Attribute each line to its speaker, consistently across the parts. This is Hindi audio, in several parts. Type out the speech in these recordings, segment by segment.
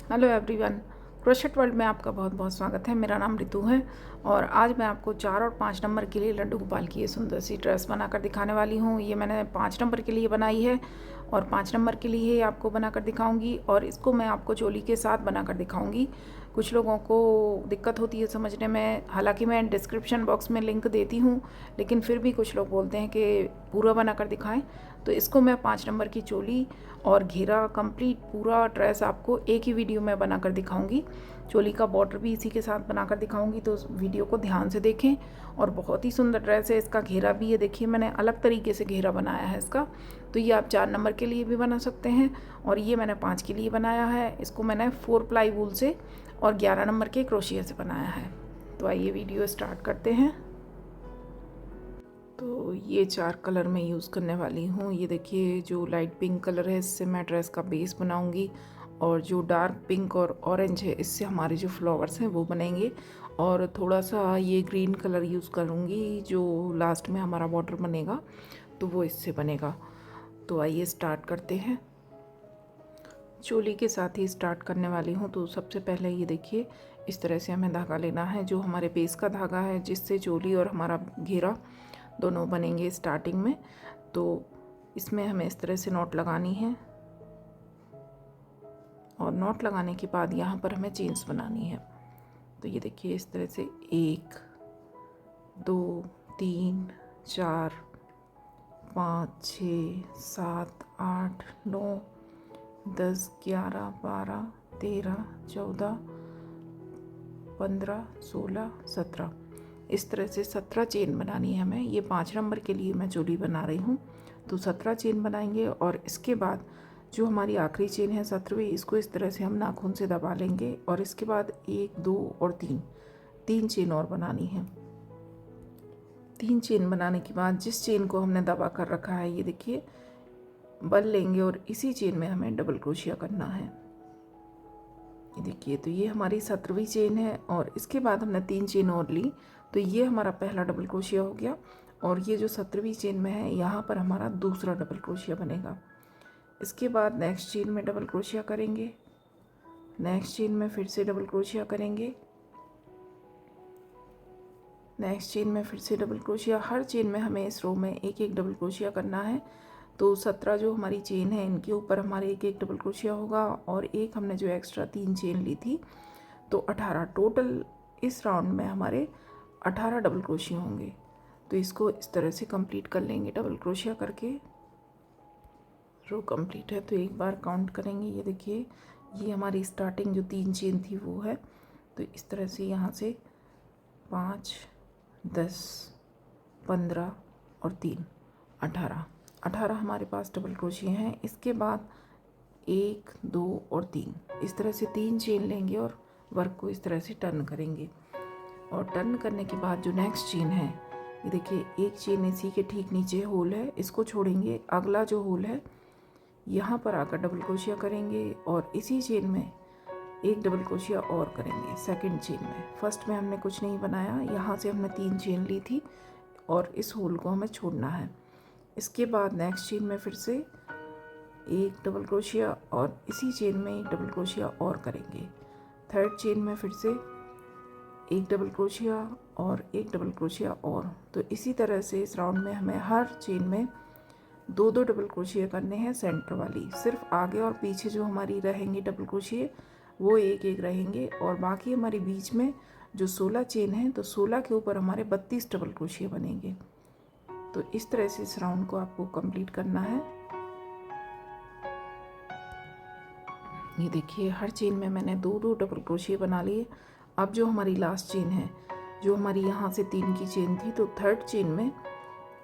Speaker 1: हेलो एवरीवन, क्रोशेट वर्ल्ड में आपका बहुत बहुत स्वागत है। मेरा नाम रितु है और आज मैं आपको 4 और 5 नंबर के लिए लड्डू गोपाल की ये सुंदर सी ड्रेस बनाकर दिखाने वाली हूँ। ये मैंने 5 नंबर के लिए बनाई है और 5 नंबर के लिए आपको बनाकर दिखाऊंगी और इसको मैं आपको चोली के साथ बनाकर दिखाऊंगी। कुछ लोगों को दिक्कत होती है समझने में, हालांकि मैं डिस्क्रिप्शन बॉक्स में लिंक देती हूँ, लेकिन फिर भी कुछ लोग बोलते हैं कि पूरा बनाकर दिखाएं। तो इसको मैं 5 नंबर की चोली और घेरा कंप्लीट पूरा ड्रेस आपको एक ही वीडियो में बनाकर दिखाऊंगी। चोली का बॉर्डर भी इसी के साथ बनाकर दिखाऊंगी, तो वीडियो को ध्यान से देखें। और बहुत ही सुंदर ड्रेस है। इसका घेरा भी ये देखिए, मैंने अलग तरीके से घेरा बनाया है इसका। तो ये आप 4 नंबर के लिए भी बना सकते हैं और ये मैंने 5 के लिए बनाया है। इसको मैंने 4 प्लाई वूल से और 11 नंबर के क्रोशिया से बनाया है। तो आइए वीडियो स्टार्ट करते हैं। तो ये 4 कलर में यूज़ करने वाली हूँ। ये देखिए, जो लाइट पिंक कलर है इससे मैं ड्रेस का बेस बनाऊँगी और जो डार्क पिंक और ऑरेंज है इससे हमारे जो फ्लावर्स हैं वो बनेंगे। और थोड़ा सा ये ग्रीन कलर यूज़ करूँगी, जो लास्ट में हमारा बॉर्डर बनेगा तो वो इससे बनेगा। तो आइए स्टार्ट करते हैं। चोली के साथ ही स्टार्ट करने वाली हूँ। तो सबसे पहले ये देखिए, इस तरह से हमें धागा लेना है, जो हमारे बेस का धागा है, जिससे चोली और हमारा घेरा दोनों बनेंगे स्टार्टिंग में। तो इसमें हमें इस तरह से नॉट लगानी है और नॉट लगाने के बाद यहाँ पर हमें चेन्स बनानी है। तो ये देखिए, इस तरह से 1 2 3 4 5 6 7 8 9 10 11 12 13 14 15 16 17, इस तरह से 17 चेन बनानी है हमें। ये 5 नंबर के लिए मैं चोली बना रही हूँ। तो 17 चेन बनाएंगे और इसके बाद जो हमारी आखिरी चेन है 17वीं, इसको इस तरह से हम नाखून से दबा लेंगे और इसके बाद 1 2 और 3 चेन और बनानी है। 3 चेन बनाने के बाद जिस चेन को हमने दबा कर रखा है, ये देखिए, बल लेंगे और इसी चेन में हमें डबल क्रोशिया करना है। ये देखिए, तो ये हमारी 17वीं चेन है और इसके बाद हमने 3 चेन और ली। तो ये हमारा पहला डबल क्रोशिया हो गया और ये जो 17वीं चेन में है यहाँ पर हमारा दूसरा डबल क्रोशिया बनेगा। इसके बाद नेक्स्ट चेन में डबल क्रोशिया करेंगे, नेक्स्ट चेन में फिर से डबल क्रोशिया करेंगे, नेक्स्ट चेन में फिर से डबल क्रोशिया। हर चेन में हमें इस रो में एक एक डबल क्रोशिया करना है। तो 17 जो हमारी चेन है इनके ऊपर हमारे एक एक डबल क्रोशिया होगा और एक हमने जो एक्स्ट्रा 3 चेन ली थी, तो 18 टोटल इस राउंड में हमारे 18 डबल क्रोशिया होंगे। तो इसको इस तरह से कंप्लीट कर लेंगे डबल क्रोशिया करके। रो कंप्लीट है तो एक बार काउंट करेंगे। ये देखिए, ये हमारी स्टार्टिंग जो 3 चेन थी वो है। तो इस तरह से यहाँ से 5 10 15 और 3 18 हमारे पास डबल क्रोशिया हैं। इसके बाद 1 2 और 3, इस तरह से 3 चेन लेंगे और वर्क को इस तरह से टर्न करेंगे। और टर्न करने के बाद जो नेक्स्ट चेन है, ये देखिए, एक चेन इसी के ठीक नीचे होल है, इसको छोड़ेंगे। अगला जो होल है यहाँ पर आकर डबल क्रोशिया करेंगे और इसी चेन में एक डबल क्रोशिया और करेंगे सेकंड चेन में। फर्स्ट में हमने कुछ नहीं बनाया, यहाँ से हमने 3 चेन ली थी और इस होल को हमें छोड़ना है। इसके बाद नेक्स्ट चेन में फिर से एक डबल क्रोशिया और इसी चेन में एक डबल क्रोशिया और करेंगे। थर्ड चेन में फिर से एक डबल क्रोशिया और एक डबल क्रोशिया और। तो इसी तरह से इस राउंड में हमें हर चेन में 2 डबल क्रोशिया करने हैं सेंटर वाली। सिर्फ आगे और पीछे जो हमारी रहेंगी डबल क्रोशिया वो एक एक रहेंगे और बाकी हमारी बीच में जो 16 चेन है, तो 16 के ऊपर हमारे 32 डबल क्रोशिया बनेंगे। तो इस तरह से इस राउंड को आपको कंप्लीट करना है। ये देखिए, हर चेन में मैंने 2 डबल क्रोशिया बना लिए। अब जो हमारी लास्ट चेन है, जो हमारी यहाँ से 3 की चेन थी, तो थर्ड चेन में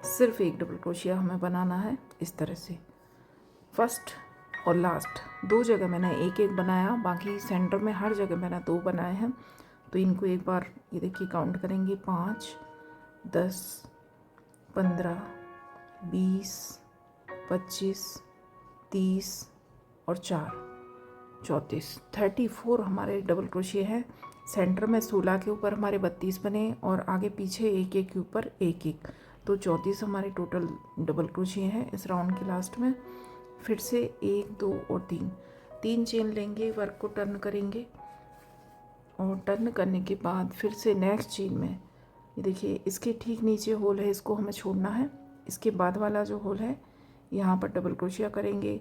Speaker 1: सिर्फ एक डबल क्रोशिया हमें बनाना है। इस तरह से फर्स्ट और लास्ट 2 जगह मैंने एक एक बनाया, बाकी सेंटर में हर जगह मैंने 2 बनाए हैं। तो इनको एक बार ये देखिए काउंट करेंगे, 5 10 15 20 25 30 और 4 34 34 हमारे डबल क्रोशिया है। सेंटर में 16 के ऊपर हमारे 32 बने और आगे पीछे एक एक के ऊपर एक एक, तो 34 हमारे टोटल डबल क्रोशिया है इस राउंड के लास्ट में। फिर से 1 2 और 3 3 चेन लेंगे, वर्क को टर्न करेंगे और टर्न करने के बाद फिर से नेक्स्ट चेन में, ये देखिए इसके ठीक नीचे होल है, इसको हमें छोड़ना है। इसके बाद वाला जो होल है यहाँ पर डबल क्रोशिया करेंगे।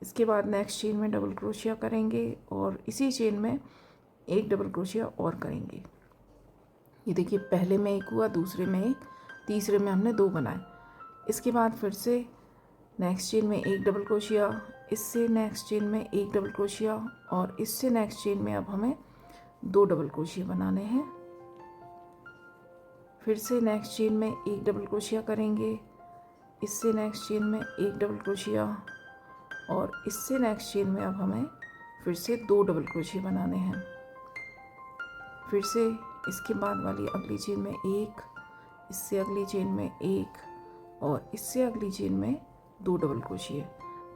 Speaker 1: इसके बाद नेक्स्ट चेन में डबल क्रोशिया करेंगे और इसी चेन में एक डबल क्रोशिया और करेंगे। ये देखिए पहले में एक हुआ, दूसरे में एक, तीसरे में हमने 2 बनाए। इसके बाद फिर से नेक्स्ट चेन में एक डबल क्रोशिया, इससे नेक्स्ट चेन में एक डबल क्रोशिया और इससे नेक्स्ट चेन में अब हमें 2 डबल क्रोशिया बनाने हैं। फिर से नेक्स्ट चेन में एक डबल क्रोशिया करेंगे, इससे नेक्स्ट चेन में एक डबल क्रोशिया और इससे नेक्स्ट चेन में अब हमें फिर से 2 डबल क्रोशिया बनाने हैं। फिर से इसके बाद वाली अगली चेन में एक, इससे अगली चेन में एक और इससे अगली चेन में 2 डबल क्रोशिया।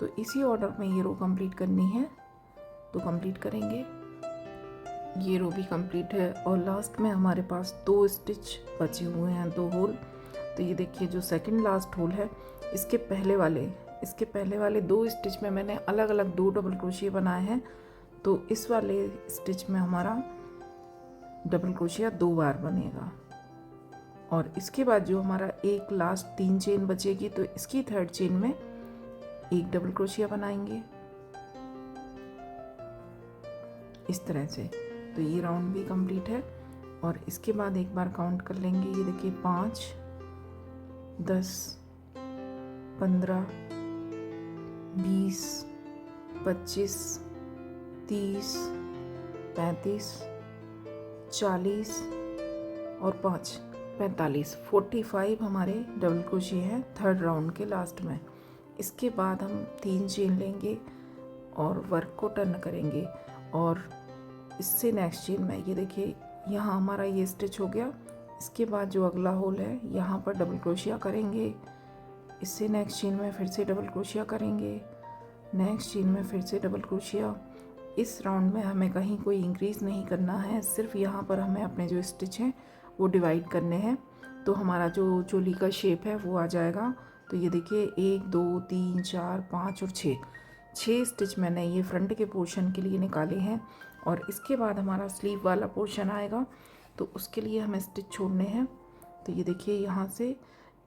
Speaker 1: तो इसी ऑर्डर में ये रो कंप्लीट करनी है, तो कंप्लीट करेंगे। ये रो भी कंप्लीट है और लास्ट में हमारे पास 2 स्टिच बचे हुए हैं, 2 होल। तो ये देखिए जो सेकंड लास्ट होल है, इसके पहले वाले 2 स्टिच में मैंने अलग अलग 2 डबल क्रोशिया बनाए हैं। तो इस वाले स्टिच में हमारा डबल क्रोशिया 2 बार बनेगा और इसके बाद जो हमारा एक लास्ट 3 चेन बचेगी, तो इसकी थर्ड चेन में एक डबल क्रोशिया बनाएंगे इस तरह से। तो ये राउंड भी कंप्लीट है और इसके बाद एक बार काउंट कर लेंगे। ये देखिए 5, 10, 15, 20, 25, 30, 35, 40 और 5, 45, 45 हमारे डबल क्रोशिया हैं थर्ड राउंड के लास्ट में। इसके बाद हम 3 चेन लेंगे और वर्क को टर्न करेंगे और इससे नेक्स्ट चेन में, ये देखिए यहाँ हमारा ये स्टिच हो गया। इसके बाद जो अगला होल है यहाँ पर डबल क्रोशिया करेंगे, इससे नेक्स्ट चेन में फिर से डबल क्रोशिया करेंगे, नेक्स्ट चेन में फिर से डबल क्रोशिया। इस राउंड में हमें कहीं कोई इंक्रीज़ नहीं करना है, सिर्फ यहाँ पर हमें अपने जो स्टिच हैं वो डिवाइड करने हैं, तो हमारा जो चोली का शेप है वो आ जाएगा। तो ये देखिए 1, 2, 3, 4, 5 और 6 स्टिच मैंने ये फ्रंट के पोर्शन के लिए निकाले हैं और इसके बाद हमारा स्लीव वाला पोर्शन आएगा, तो उसके लिए हमें स्टिच छोड़ने हैं। तो ये देखिए यहाँ से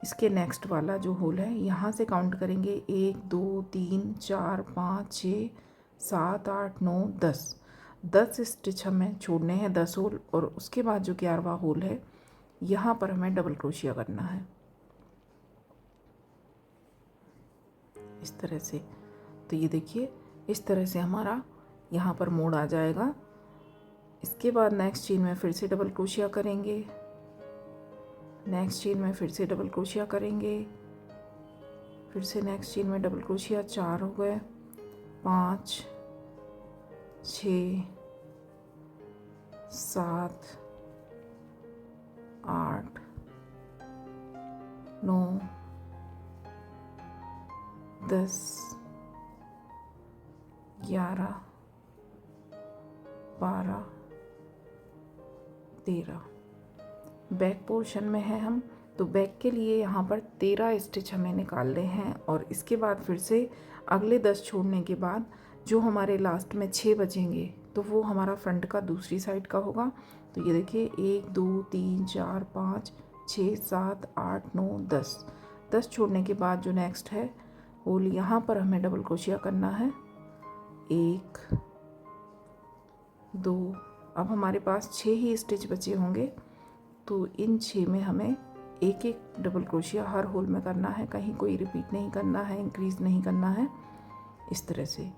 Speaker 1: इसके नेक्स्ट वाला जो होल है यहाँ से काउंट करेंगे 1, 2, 3, 4, 5, 6, 7, 8, 9, 10 स्टिच हमें छोड़ने हैं, 10 होल। और उसके बाद जो 11वां होल है यहाँ पर हमें डबल क्रोशिया करना है इस तरह से। तो ये देखिए इस तरह से हमारा यहाँ पर मोड़ आ जाएगा। इसके बाद नेक्स्ट चेन में फिर से डबल क्रोशिया करेंगे, नेक्स्ट चेन में फिर से डबल क्रोशिया करेंगे, फिर से नेक्स्ट चेन में डबल क्रोशिया। 4 हो गए, 5, 6, 7, 8, 9, 10, 11, 12, 13। बैक पोर्शन में है हम, तो बैक के लिए यहाँ पर 13 स्टिच हमें निकालने हैं और इसके बाद फिर से अगले 10 छोड़ने के बाद जो हमारे लास्ट में 6 बचेंगे तो वो हमारा फ्रंट का दूसरी साइड का होगा। तो ये देखिए 1, 2, 3, 4, 5, 6, 7, 8, 9, 10 छोड़ने के बाद जो नेक्स्ट है होल यहाँ पर हमें डबल क्रोशिया करना है। 1, 2, अब हमारे पास 6 ही स्टिच बचे होंगे, तो इन 6 में हमें एक एक डबल क्रोशिया हर होल में करना है, कहीं कोई रिपीट नहीं करना है, इंक्रीज़ नहीं करना है इस तरह से।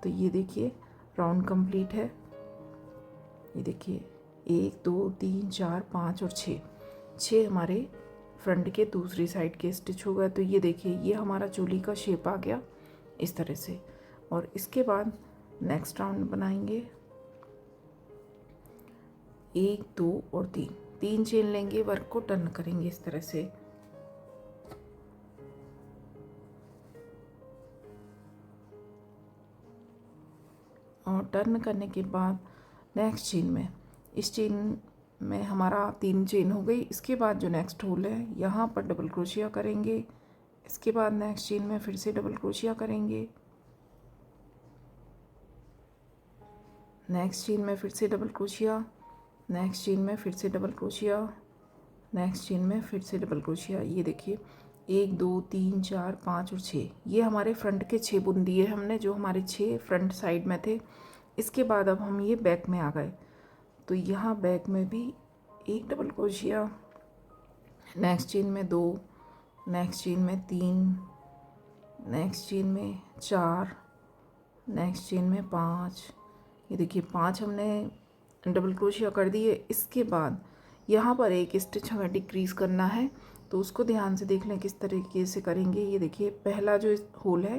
Speaker 1: तो ये देखिए राउंड कंप्लीट है। ये देखिए 1, 2, 3, 4, 5 और 6 हमारे फ्रंट के दूसरी साइड के स्टिच हो गए। तो ये देखिए ये हमारा चोली का शेप आ गया इस तरह से। और इसके बाद नेक्स्ट राउंड बनाएंगे 1, 2 और 3 चेन लेंगे, वर्क को टर्न करेंगे इस तरह से। और टर्न करने के बाद नेक्स्ट चेन में, इस चेन में हमारा 3 चेन हो गई। इसके बाद जो नेक्स्ट होल है यहाँ पर डबल क्रोशिया करेंगे, इसके बाद नेक्स्ट चेन में फिर से डबल क्रोशिया करेंगे, नेक्स्ट चेन में फिर से डबल क्रोशिया, नेक्स्ट चेन में फिर से डबल क्रोशिया, नेक्स्ट चेन में फिर से डबल क्रोशिया। ये देखिए 1 2 3 4 5 और 6, ये हमारे फ्रंट के 6 बुन दिए हमने, जो हमारे 6 फ्रंट साइड में थे। इसके बाद अब हम ये बैक में आ गए, तो यहाँ बैक में भी एक डबल क्रोशिया, नेक्स्ट चेन में 2, नेक्स्ट चेन में 3, नेक्स्ट चेन में 4, नेक्स्ट चेन में 5। ये देखिए 5 हमने डबल क्रोशिया कर दिए। इसके बाद यहाँ पर एक स्टिच हमें डिक्रीज़ करना है, तो उसको ध्यान से देख लें किस तरीके से करेंगे। ये देखिए पहला जो होल है,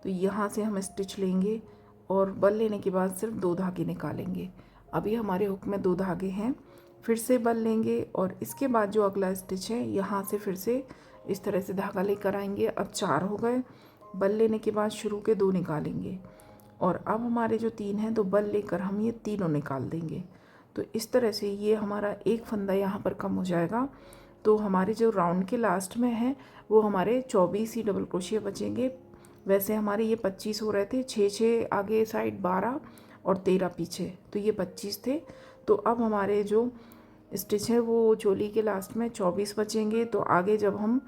Speaker 1: तो यहाँ से हम स्टिच लेंगे और बल लेने के बाद सिर्फ 2 धागे निकालेंगे। अभी हमारे हुक में 2 धागे हैं, फिर से बल लेंगे और इसके बाद जो अगला स्टिच है यहाँ से फिर से इस तरह से धागा लेकर आएंगे। अब 4 हो गए, बल लेने के बाद शुरू के 2 निकालेंगे और अब हमारे जो 3 हैं तो बल लेकर हम ये तीनों निकाल देंगे। तो इस तरह से ये हमारा एक फंदा यहाँ पर कम हो जाएगा। तो हमारे जो राउंड के लास्ट में है वो हमारे 24 ही डबल क्रोशिया बचेंगे। वैसे हमारे ये 25 हो रहे थे, 6 आगे साइड 12 और 13 पीछे, तो ये 25 थे। तो अब हमारे जो स्टिच है वो चोली के लास्ट में 24 बचेंगे। तो आगे जब हम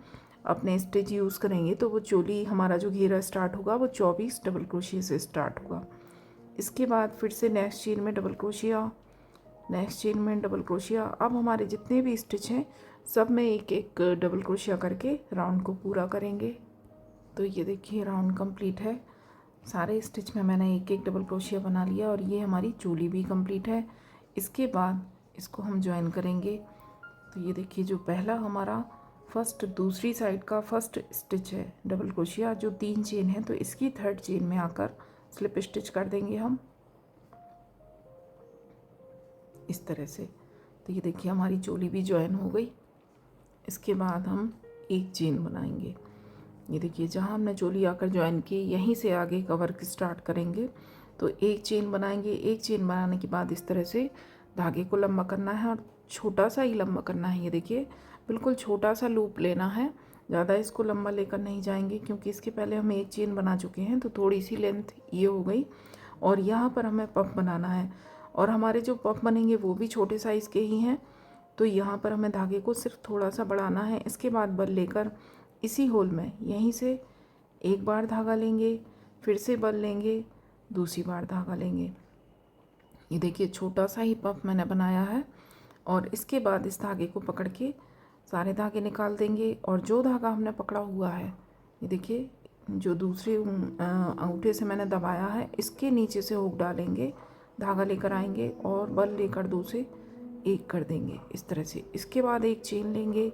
Speaker 1: अपने स्टिच यूज़ करेंगे तो वो चोली हमारा जो घेरा स्टार्ट होगा वो 24 डबल क्रोशिया से स्टार्ट होगा। इसके बाद फिर से नेक्स्ट चेन में डबल क्रोशिया, नेक्स्ट चेन में डबल क्रोशिया। अब हमारे जितने भी स्टिच हैं सब में एक एक डबल क्रोशिया करके राउंड को पूरा करेंगे। तो ये देखिए राउंड कंप्लीट है, सारे स्टिच में मैंने एक एक डबल क्रोशिया बना लिया और ये हमारी चोली भी कंप्लीट है। इसके बाद इसको हम ज्वाइन करेंगे। तो ये देखिए जो पहला हमारा फर्स्ट दूसरी साइड का फर्स्ट स्टिच है डबल क्रोशिया, जो 3 चेन है तो इसकी 3rd चेन में आकर स्लिप स्टिच कर देंगे हम इस तरह से। तो ये देखिए हमारी चोली भी ज्वाइन हो गई। इसके बाद हम एक चेन बनाएंगे। ये देखिए जहाँ हमने चोली आकर ज्वाइन की यहीं से आगे का वर्क स्टार्ट करेंगे। तो एक चेन बनाएंगे, एक चेन बनाने के बाद इस तरह से धागे को लंबा करना है और छोटा सा ही लंबा करना है। ये देखिए बिल्कुल छोटा सा लूप लेना है, ज़्यादा इसको लंबा लेकर नहीं जाएंगे क्योंकि इसके पहले हम एक चेन बना चुके हैं, तो थोड़ी सी लेंथ ये हो गई। और यहाँ पर हमें पफ बनाना है और हमारे जो पफ बनेंगे वो भी छोटे साइज़ के ही हैं। तो यहाँ पर हमें धागे को सिर्फ थोड़ा सा बढ़ाना है। इसके बाद बल लेकर इसी होल में यहीं से एक बार धागा लेंगे, फिर से बल लेंगे, दूसरी बार धागा लेंगे। ये देखिए छोटा सा ही पफ मैंने बनाया है और इसके बाद इस धागे को पकड़ के सारे धागे निकाल देंगे। और जो धागा हमने पकड़ा हुआ है, ये देखिए जो दूसरे अंगूठे से मैंने दबाया है, इसके नीचे से हुक डालेंगे, धागा लेकर आएंगे और बल लेकर 2 से 1 कर देंगे इस तरह से। इसके बाद एक चेन लेंगे,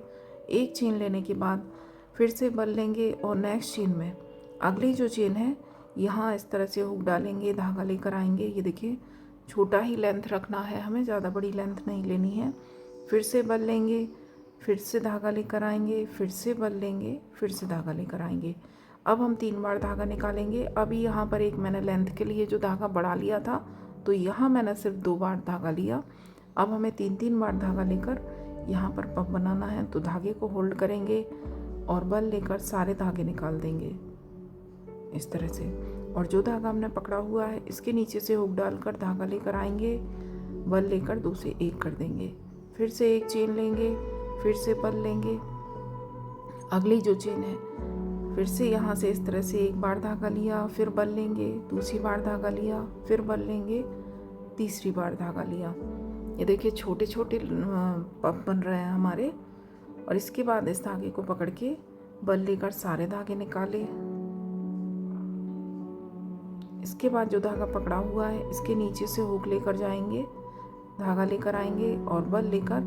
Speaker 1: एक चेन लेने के बाद फिर से बल लेंगे और नेक्स्ट चेन में अगली जो चेन है यहाँ इस तरह से हुक डालेंगे, धागा लेकर आएंगे। ये देखिए छोटा ही लेंथ रखना है हमें, ज़्यादा बड़ी लेंथ नहीं लेनी है। फिर से बल लेंगे, फिर से धागा लेकर आएंगे, फिर से बल लेंगे, फिर से धागा लेकर आएंगे। अब हम 3 बार धागा निकालेंगे। अभी यहाँ पर एक मैंने लेंथ के लिए जो धागा बढ़ा लिया था, तो यहाँ मैंने सिर्फ 2 बार धागा लिया। अब हमें 3-3 बार धागा लेकर यहाँ पर पफ बनाना है। तो धागे को होल्ड करेंगे और बल लेकर सारे धागे निकाल देंगे इस तरह से। और जो धागा हमने पकड़ा हुआ है इसके नीचे से हुक डालकर धागा लेकर आएंगे, बल लेकर 2 से 1 कर देंगे, फिर से एक चेन लेंगे, फिर से बल लेंगे, अगली जो चेन है फिर से यहाँ से इस तरह से एक बार धागा लिया, फिर बल लेंगे, दूसरी बार धागा लिया, फिर बल लेंगे, तीसरी बार धागा लिया। ये देखिए छोटे छोटे पफ बन रहे हैं हमारे। और इसके बाद इस धागे को पकड़ के बल लेकर सारे धागे निकाले। इसके बाद जो धागा पकड़ा हुआ है इसके नीचे से हुक लेकर जाएंगे, धागा लेकर आएंगे और बल लेकर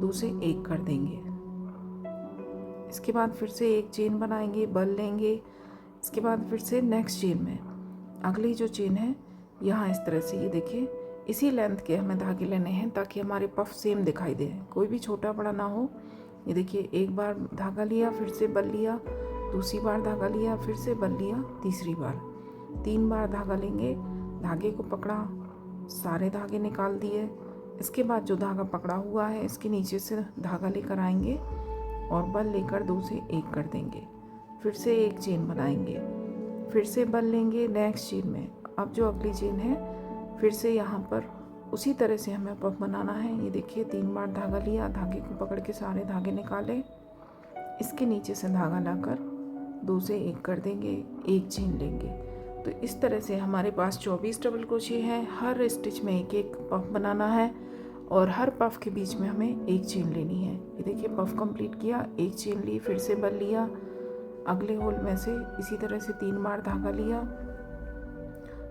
Speaker 1: 2 से 1 कर देंगे। इसके बाद फिर से एक चेन बनाएंगे, बल लेंगे। इसके बाद फिर से नेक्स्ट चेन में अगली जो चेन है यहाँ इस तरह से, ये देखिए इसी लेंथ के हमें धागे लेने हैं ताकि हमारे पफ सेम दिखाई दे, कोई भी छोटा बड़ा ना हो। ये देखिए एक बार धागा लिया, फिर से बल लिया, दूसरी बार धागा लिया, फिर से बल लिया, तीसरी बार 3 बार धागा लेंगे, धागे को पकड़ा, सारे धागे निकाल दिए। इसके बाद जो धागा पकड़ा हुआ है इसके नीचे से धागा लेकर आएंगे और बल लेकर 2 से 1 कर देंगे, फिर से एक चेन बनाएंगे, फिर से बल लेंगे नेक्स्ट चेन में। अब जो अगली चेन है फिर से यहाँ पर उसी तरह से हमें पफ बनाना है। ये देखिए 3 बार धागा लिया, धागे को पकड़ के सारे धागे निकाले, इसके नीचे से धागा लाकर 2 से 1 कर देंगे, 1 चेन लेंगे। तो इस तरह से हमारे पास 24 डबल क्रोशिया है। हर स्टिच में एक एक पफ बनाना है और हर पफ के बीच में हमें 1 चेन लेनी है। ये देखिए पफ कंप्लीट किया, 1 चेन ली, फिर से बल लिया, अगले होल में से इसी तरह से 3 बार धागा लिया।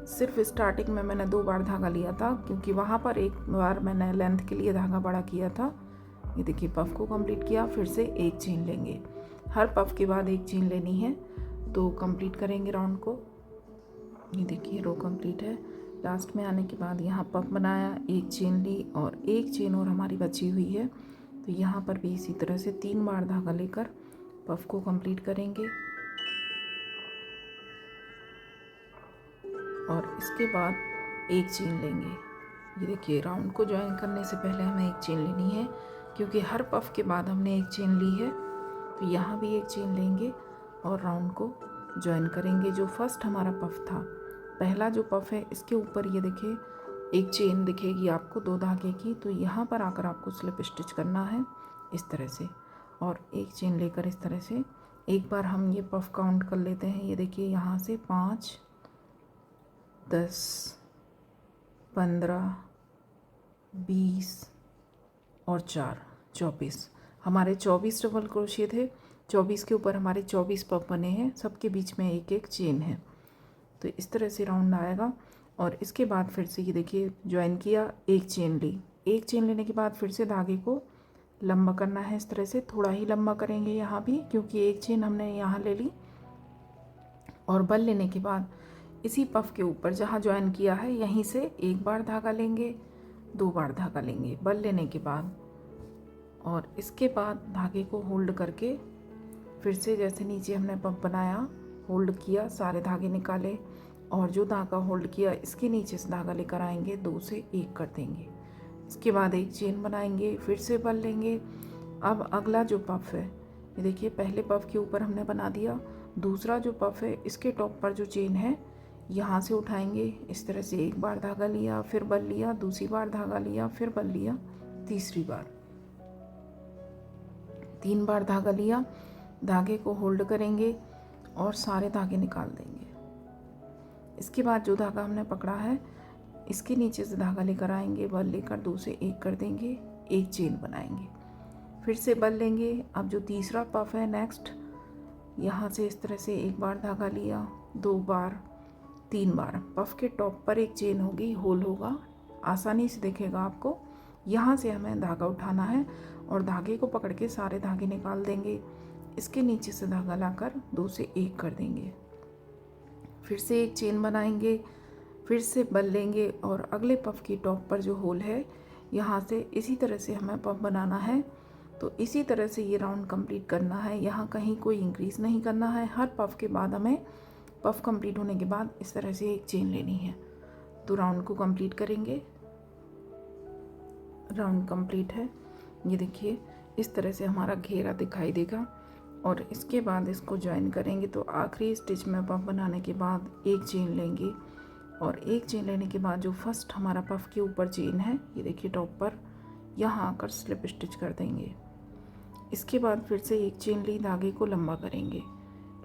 Speaker 1: सिर्फ स्टार्टिंग में मैंने 2 बार धागा लिया था क्योंकि वहाँ पर 1 बार मैंने लेंथ के लिए धागा बड़ा किया था। ये देखिए पफ को कंप्लीट किया, फिर से 1 चेन लेंगे। हर पफ के बाद 1 चेन लेनी है तो कंप्लीट करेंगे राउंड को। ये देखिए रो कंप्लीट है। लास्ट में आने के बाद यहाँ पफ बनाया, 1 चेन ली और 1 चेन और हमारी बची हुई है। तो यहाँ पर भी इसी तरह से 3 बार धागा लेकर पफ को कंप्लीट करेंगे और इसके बाद 1 चेन लेंगे। ये देखिए राउंड को ज्वाइन करने से पहले हमें 1 चेन लेनी है क्योंकि हर पफ के बाद हमने 1 चेन ली है। तो यहाँ भी 1 चेन लेंगे और राउंड को ज्वाइन करेंगे। जो फर्स्ट हमारा पफ था, पहला जो पफ है, इसके ऊपर ये देखिए 1 चेन दिखेगी आपको 2 धागे की। तो यहाँ पर आकर आपको स्लिप स्टिच करना है इस तरह से और 1 चेन लेकर इस तरह से एक बार हम ये पफ काउंट कर लेते हैं। ये देखिए यहाँ से 5, 10, 15, 20 और 4, 24। हमारे 24 डबल क्रोशिया थे। 24 के ऊपर हमारे 24 पफ बने हैं, सबके बीच में 1-1 चेन है। तो इस तरह से राउंड आएगा और इसके बाद फिर से ये देखिए ज्वाइन किया, 1 चेन ली। 1 चेन लेने के बाद फिर से धागे को लंबा करना है इस तरह से, थोड़ा ही लंबा करेंगे यहाँ भी क्योंकि 1 चेन हमने यहाँ ले ली। और बल लेने के बाद इसी पफ के ऊपर जहाँ ज्वाइन किया है यहीं से 1 बार धागा लेंगे, 2 बार धागा लेंगे बल लेने के बाद। और इसके बाद धागे को होल्ड करके फिर से जैसे नीचे हमने पफ बनाया, होल्ड किया, सारे धागे निकाले और जो धागा होल्ड किया इसके नीचे से धागा लेकर आएंगे, 2 से 1 कर देंगे। इसके बाद 1 चेन बनाएंगे, फिर से बल लेंगे। अब अगला जो पफ है, ये देखिए पहले पफ के ऊपर हमने बना दिया, दूसरा जो पफ है इसके टॉप पर जो चेन है यहाँ से उठाएंगे इस तरह से। 1 बार धागा लिया, फिर बल लिया, दूसरी बार धागा लिया, फिर बल लिया, तीसरी बार 3 बार धागा लिया, धागे को होल्ड करेंगे और सारे धागे निकाल देंगे। इसके बाद जो धागा हमने पकड़ा है इसके नीचे से धागा लेकर आएंगे, बल लेकर 2 से 1 कर देंगे, 1 चेन बनाएंगे, फिर से बल लेंगे। अब जो तीसरा पफ है नेक्स्ट, यहाँ से इस तरह से 1 बार धागा लिया, 2 बार, 3 बार। पफ के टॉप पर 1 चेन होगी, होल होगा, आसानी से दिखेगा आपको। यहाँ से हमें धागा उठाना है और धागे को पकड़ के सारे धागे निकाल देंगे। इसके नीचे से धागा लाकर 2 से 1 कर देंगे, फिर से 1 चेन बनाएंगे, फिर से बल लेंगे और अगले पफ की टॉप पर जो होल है यहाँ से इसी तरह से हमें पफ बनाना है। तो इसी तरह से ये राउंड कंप्लीट करना है। यहाँ कहीं कोई इंक्रीज़ नहीं करना है। हर पफ के बाद हमें पफ कंप्लीट होने के बाद इस तरह से 1 चेन लेनी है। तो राउंड को कंप्लीट करेंगे। राउंड कंप्लीट है। ये देखिए इस तरह से हमारा घेरा दिखाई देगा और इसके बाद इसको ज्वाइन करेंगे। तो आखिरी स्टिच में पफ बनाने के बाद 1 चेन लेंगे और 1 चेन लेने के बाद जो फर्स्ट हमारा पफ के ऊपर चेन है, ये देखिए टॉप पर, यहाँ आकर स्लिप स्टिच कर देंगे। इसके बाद फिर से 1 चेन ली, धागे को लंबा करेंगे।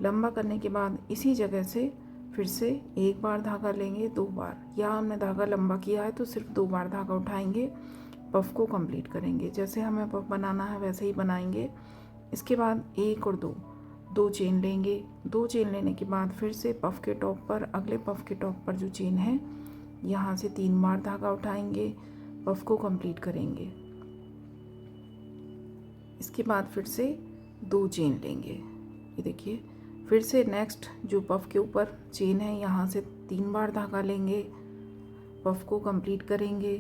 Speaker 1: लंबा करने के बाद इसी जगह से फिर से 1 बार धागा लेंगे, 2 बार। यहाँ हमने धागा लंबा किया है तो सिर्फ 2 बार धागा उठाएंगे, पफ को कंप्लीट करेंगे। जैसे हमें पफ बनाना है वैसे ही बनाएंगे। इसके बाद 1 और 2 चेन लेंगे। 2 चेन लेने के बाद फिर से पफ के टॉप पर, अगले पफ के टॉप पर जो चेन है यहाँ से 3 बार धागा उठाएंगे, पफ को कंप्लीट करेंगे। इसके बाद फिर से 2 चेन लेंगे। ये देखिए फिर से नेक्स्ट जो पफ के ऊपर चेन है यहाँ से 3 बार धागा लेंगे, पफ को कंप्लीट करेंगे।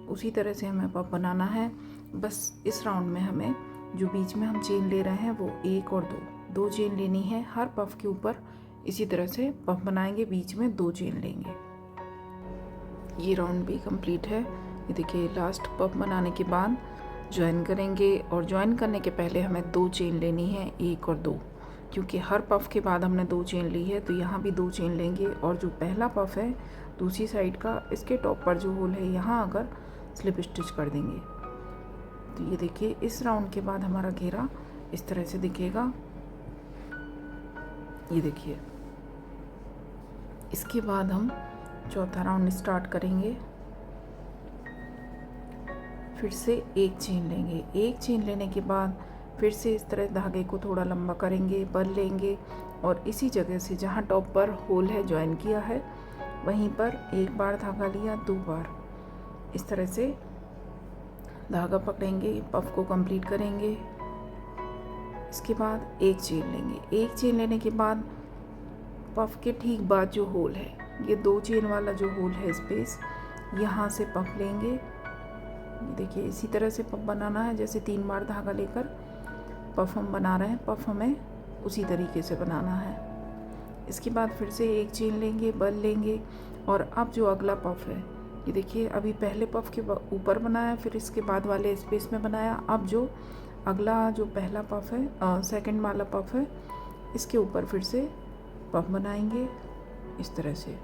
Speaker 1: उसी तरह से हमें पफ बनाना है। बस इस राउंड में हमें जो बीच में हम चेन ले रहे हैं वो 1 और 2 चेन लेनी है। हर पफ के ऊपर इसी तरह से पफ बनाएंगे, बीच में 2 चेन लेंगे। ये राउंड भी कंप्लीट है। ये देखिए लास्ट पफ बनाने के बाद ज्वाइन करेंगे और ज्वाइन करने के पहले हमें 2 चेन लेनी है, 1 और 2, क्योंकि हर पफ़ के बाद हमने 2 चेन ली है, तो यहाँ भी 2 चेन लेंगे और जो पहला पफ़ है दूसरी साइड का, इसके टॉप पर जो होल है यहाँ आकर स्लिप स्टिच कर देंगे। तो ये देखिए, इस राउंड के बाद हमारा घेरा इस तरह से दिखेगा। ये देखिए, इसके बाद हम चौथा राउंड स्टार्ट करेंगे। फिर से एक चेन लेंगे। एक चेन लेने के बाद फिर से इस तरह धागे को थोड़ा लंबा करेंगे, बल लेंगे और इसी जगह से जहाँ टॉप पर होल है जॉइन किया है वहीं पर एक बार धागा लिया, 2 बार इस तरह से धागा पकड़ेंगे, पफ को कंप्लीट करेंगे। इसके बाद एक चेन लेंगे। एक चेन लेने के बाद पफ के ठीक बाद जो होल है, ये 2 चेन वाला जो होल है स्पेस, यहाँ से पफ लेंगे। ये देखिए, इसी तरह से पफ बनाना है, जैसे 3 बार धागा लेकर पफ हम बना रहे हैं, पफ हमें उसी तरीके से बनाना है। इसके बाद फिर से एक चेन लेंगे, बल लेंगे और अब जो अगला पफ है, ये देखिए, अभी पहले पफ के ऊपर बनाया, फिर इसके बाद वाले स्पेस में बनाया। अब जो अगला जो पहला पफ है, सेकंड वाला पफ है, इसके ऊपर फिर से पफ बनाएंगे इस तरह से।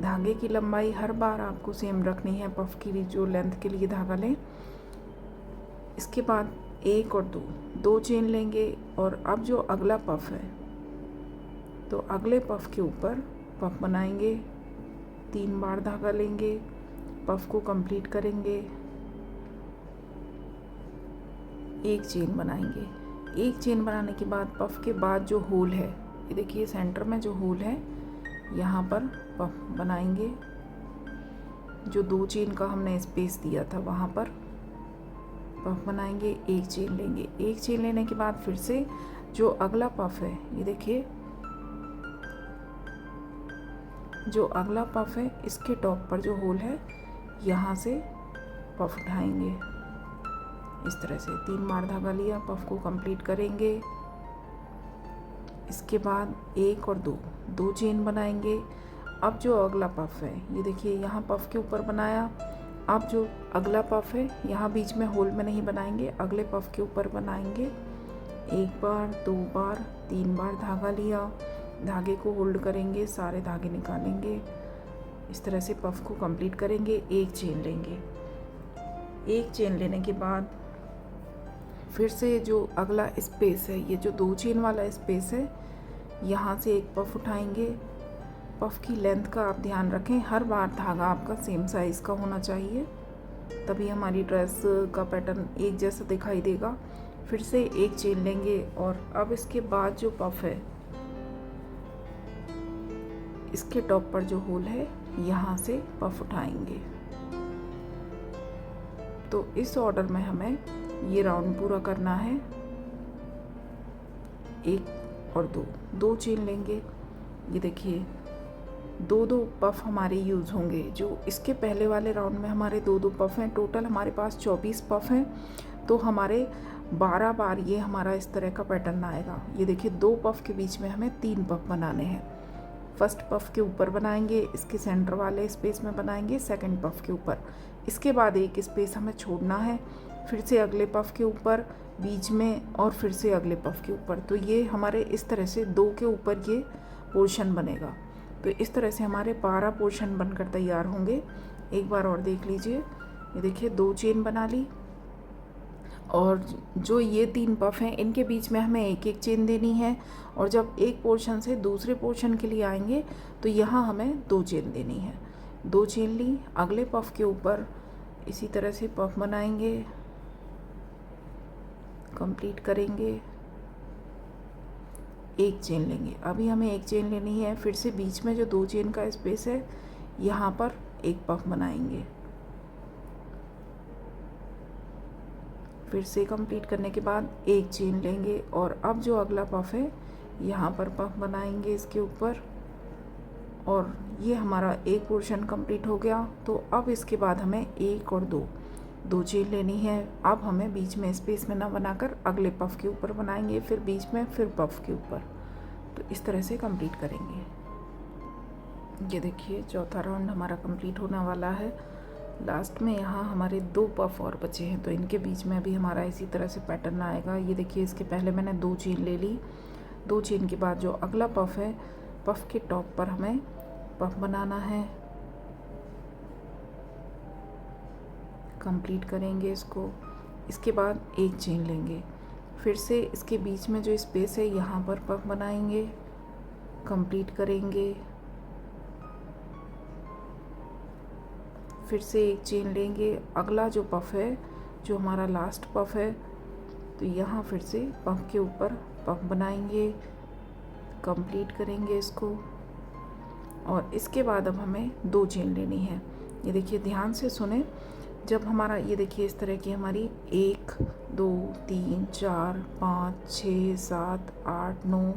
Speaker 1: धागे की लंबाई हर बार आपको सेम रखनी है, पफ की जो लेंथ के लिए धागा लें। इसके बाद एक और दो चेन लेंगे और अब जो अगला पफ है, तो अगले पफ के ऊपर पफ बनाएंगे, 3 बार धागा लेंगे, पफ को कंप्लीट करेंगे, एक चेन बनाएंगे। एक चेन बनाने के बाद पफ के बाद जो होल है, ये देखिए सेंटर में जो होल है, यहाँ पर पफ बनाएंगे। जो 2 चेन का हमने स्पेस दिया था वहाँ पर पफ बनाएंगे, एक चेन लेंगे। एक चेन लेने के बाद फिर से जो अगला पफ है, ये देखिए, जो अगला पफ है इसके टॉप पर जो होल है, यहाँ से पफ उठाएंगे इस तरह से। 3 बार धागा लिया, पफ को कंप्लीट करेंगे। इसके बाद एक और दो चेन बनाएंगे। अब जो अगला पफ है, ये देखिए, यहाँ पफ के ऊपर बनाया। अब जो अगला पफ है, यहाँ बीच में होल में नहीं बनाएंगे, अगले पफ के ऊपर बनाएंगे। 1 बार, 2 बार, 3 बार धागा लिया, धागे को होल्ड करेंगे, सारे धागे निकालेंगे, इस तरह से पफ को कंप्लीट करेंगे। एक चेन लेंगे। एक चेन लेने के बाद फिर से जो अगला स्पेस है, ये जो 2 चेन वाला स्पेस है, यहाँ से एक पफ उठाएंगे। पफ की लेंथ का आप ध्यान रखें, हर बार धागा आपका सेम साइज़ का होना चाहिए, तभी हमारी ड्रेस का पैटर्न एक जैसा दिखाई देगा। फिर से एक चेन लेंगे और अब इसके बाद जो पफ है, इसके टॉप पर जो होल है, यहाँ से पफ उठाएंगे। तो इस ऑर्डर में हमें ये राउंड पूरा करना है। 1 और 2 चेन लेंगे। ये देखिए, 2 पफ हमारे यूज़ होंगे। जो इसके पहले वाले राउंड में हमारे 2 पफ हैं, टोटल हमारे पास 24 पफ हैं, तो हमारे 12 बार ये हमारा इस तरह का पैटर्न आएगा। ये देखिए, 2 पफ के बीच में हमें 3 पफ बनाने हैं। फर्स्ट पफ के ऊपर बनाएंगे, इसके सेंटर वाले स्पेस में बनाएंगे, सेकंड पफ के ऊपर। इसके बाद एक स्पेस हमें छोड़ना है, फिर से अगले पफ के ऊपर, बीच में, और फिर से अगले पफ के ऊपर। तो ये हमारे इस तरह से 2 के ऊपर ये पोर्शन बनेगा। तो इस तरह से हमारे 12 पोर्शन बनकर तैयार होंगे। एक बार और देख लीजिए, ये देखिए, 2 चेन बना ली और जो ये 3 पफ हैं, इनके बीच में हमें एक एक चेन देनी है। और जब एक पोर्शन से दूसरे पोर्शन के लिए आएंगे तो यहाँ हमें 2 चेन देनी है। 2 चेन ली, अगले पफ के ऊपर इसी तरह से पफ बनाएंगे, कंप्लीट करेंगे, एक चेन लेंगे। अभी हमें एक चेन लेनी है, फिर से बीच में जो 2 चेन का स्पेस है, यहाँ पर एक पफ बनाएंगे। फिर से कंप्लीट करने के बाद एक चेन लेंगे और अब जो अगला पफ है, यहाँ पर पफ बनाएंगे इसके ऊपर, और ये हमारा एक पोर्शन कंप्लीट हो गया। तो अब इसके बाद हमें 1 और 2 चेन लेनी है। अब हमें बीच में स्पेस में ना बनाकर अगले पफ के ऊपर बनाएंगे, फिर बीच में, फिर पफ के ऊपर। तो इस तरह से कंप्लीट करेंगे। ये देखिए, चौथा राउंड हमारा कंप्लीट होने वाला है। लास्ट में यहाँ हमारे 2 पफ और बचे हैं, तो इनके बीच में भी हमारा इसी तरह से पैटर्न आएगा। ये देखिए, इसके पहले मैंने 2 चेन ले ली, 2 चेन के बाद जो अगला पफ है, पफ के टॉप पर हमें पफ बनाना है। कंप्लीट करेंगे इसको। इसके बाद एक चेन लेंगे, फिर से इसके बीच में जो स्पेस है यहाँ पर पफ बनाएंगे, कंप्लीट करेंगे। फिर से एक चेन लेंगे, अगला जो पफ है, जो हमारा लास्ट पफ है, तो यहाँ फिर से पफ के ऊपर पफ बनाएंगे, कंप्लीट करेंगे इसको। और इसके बाद अब हमें 2 चेन लेनी है। ये देखिए, ध्यान से सुने। जब हमारा ये देखिए इस तरह की हमारी 1 2 3 4 5 6 7 8 9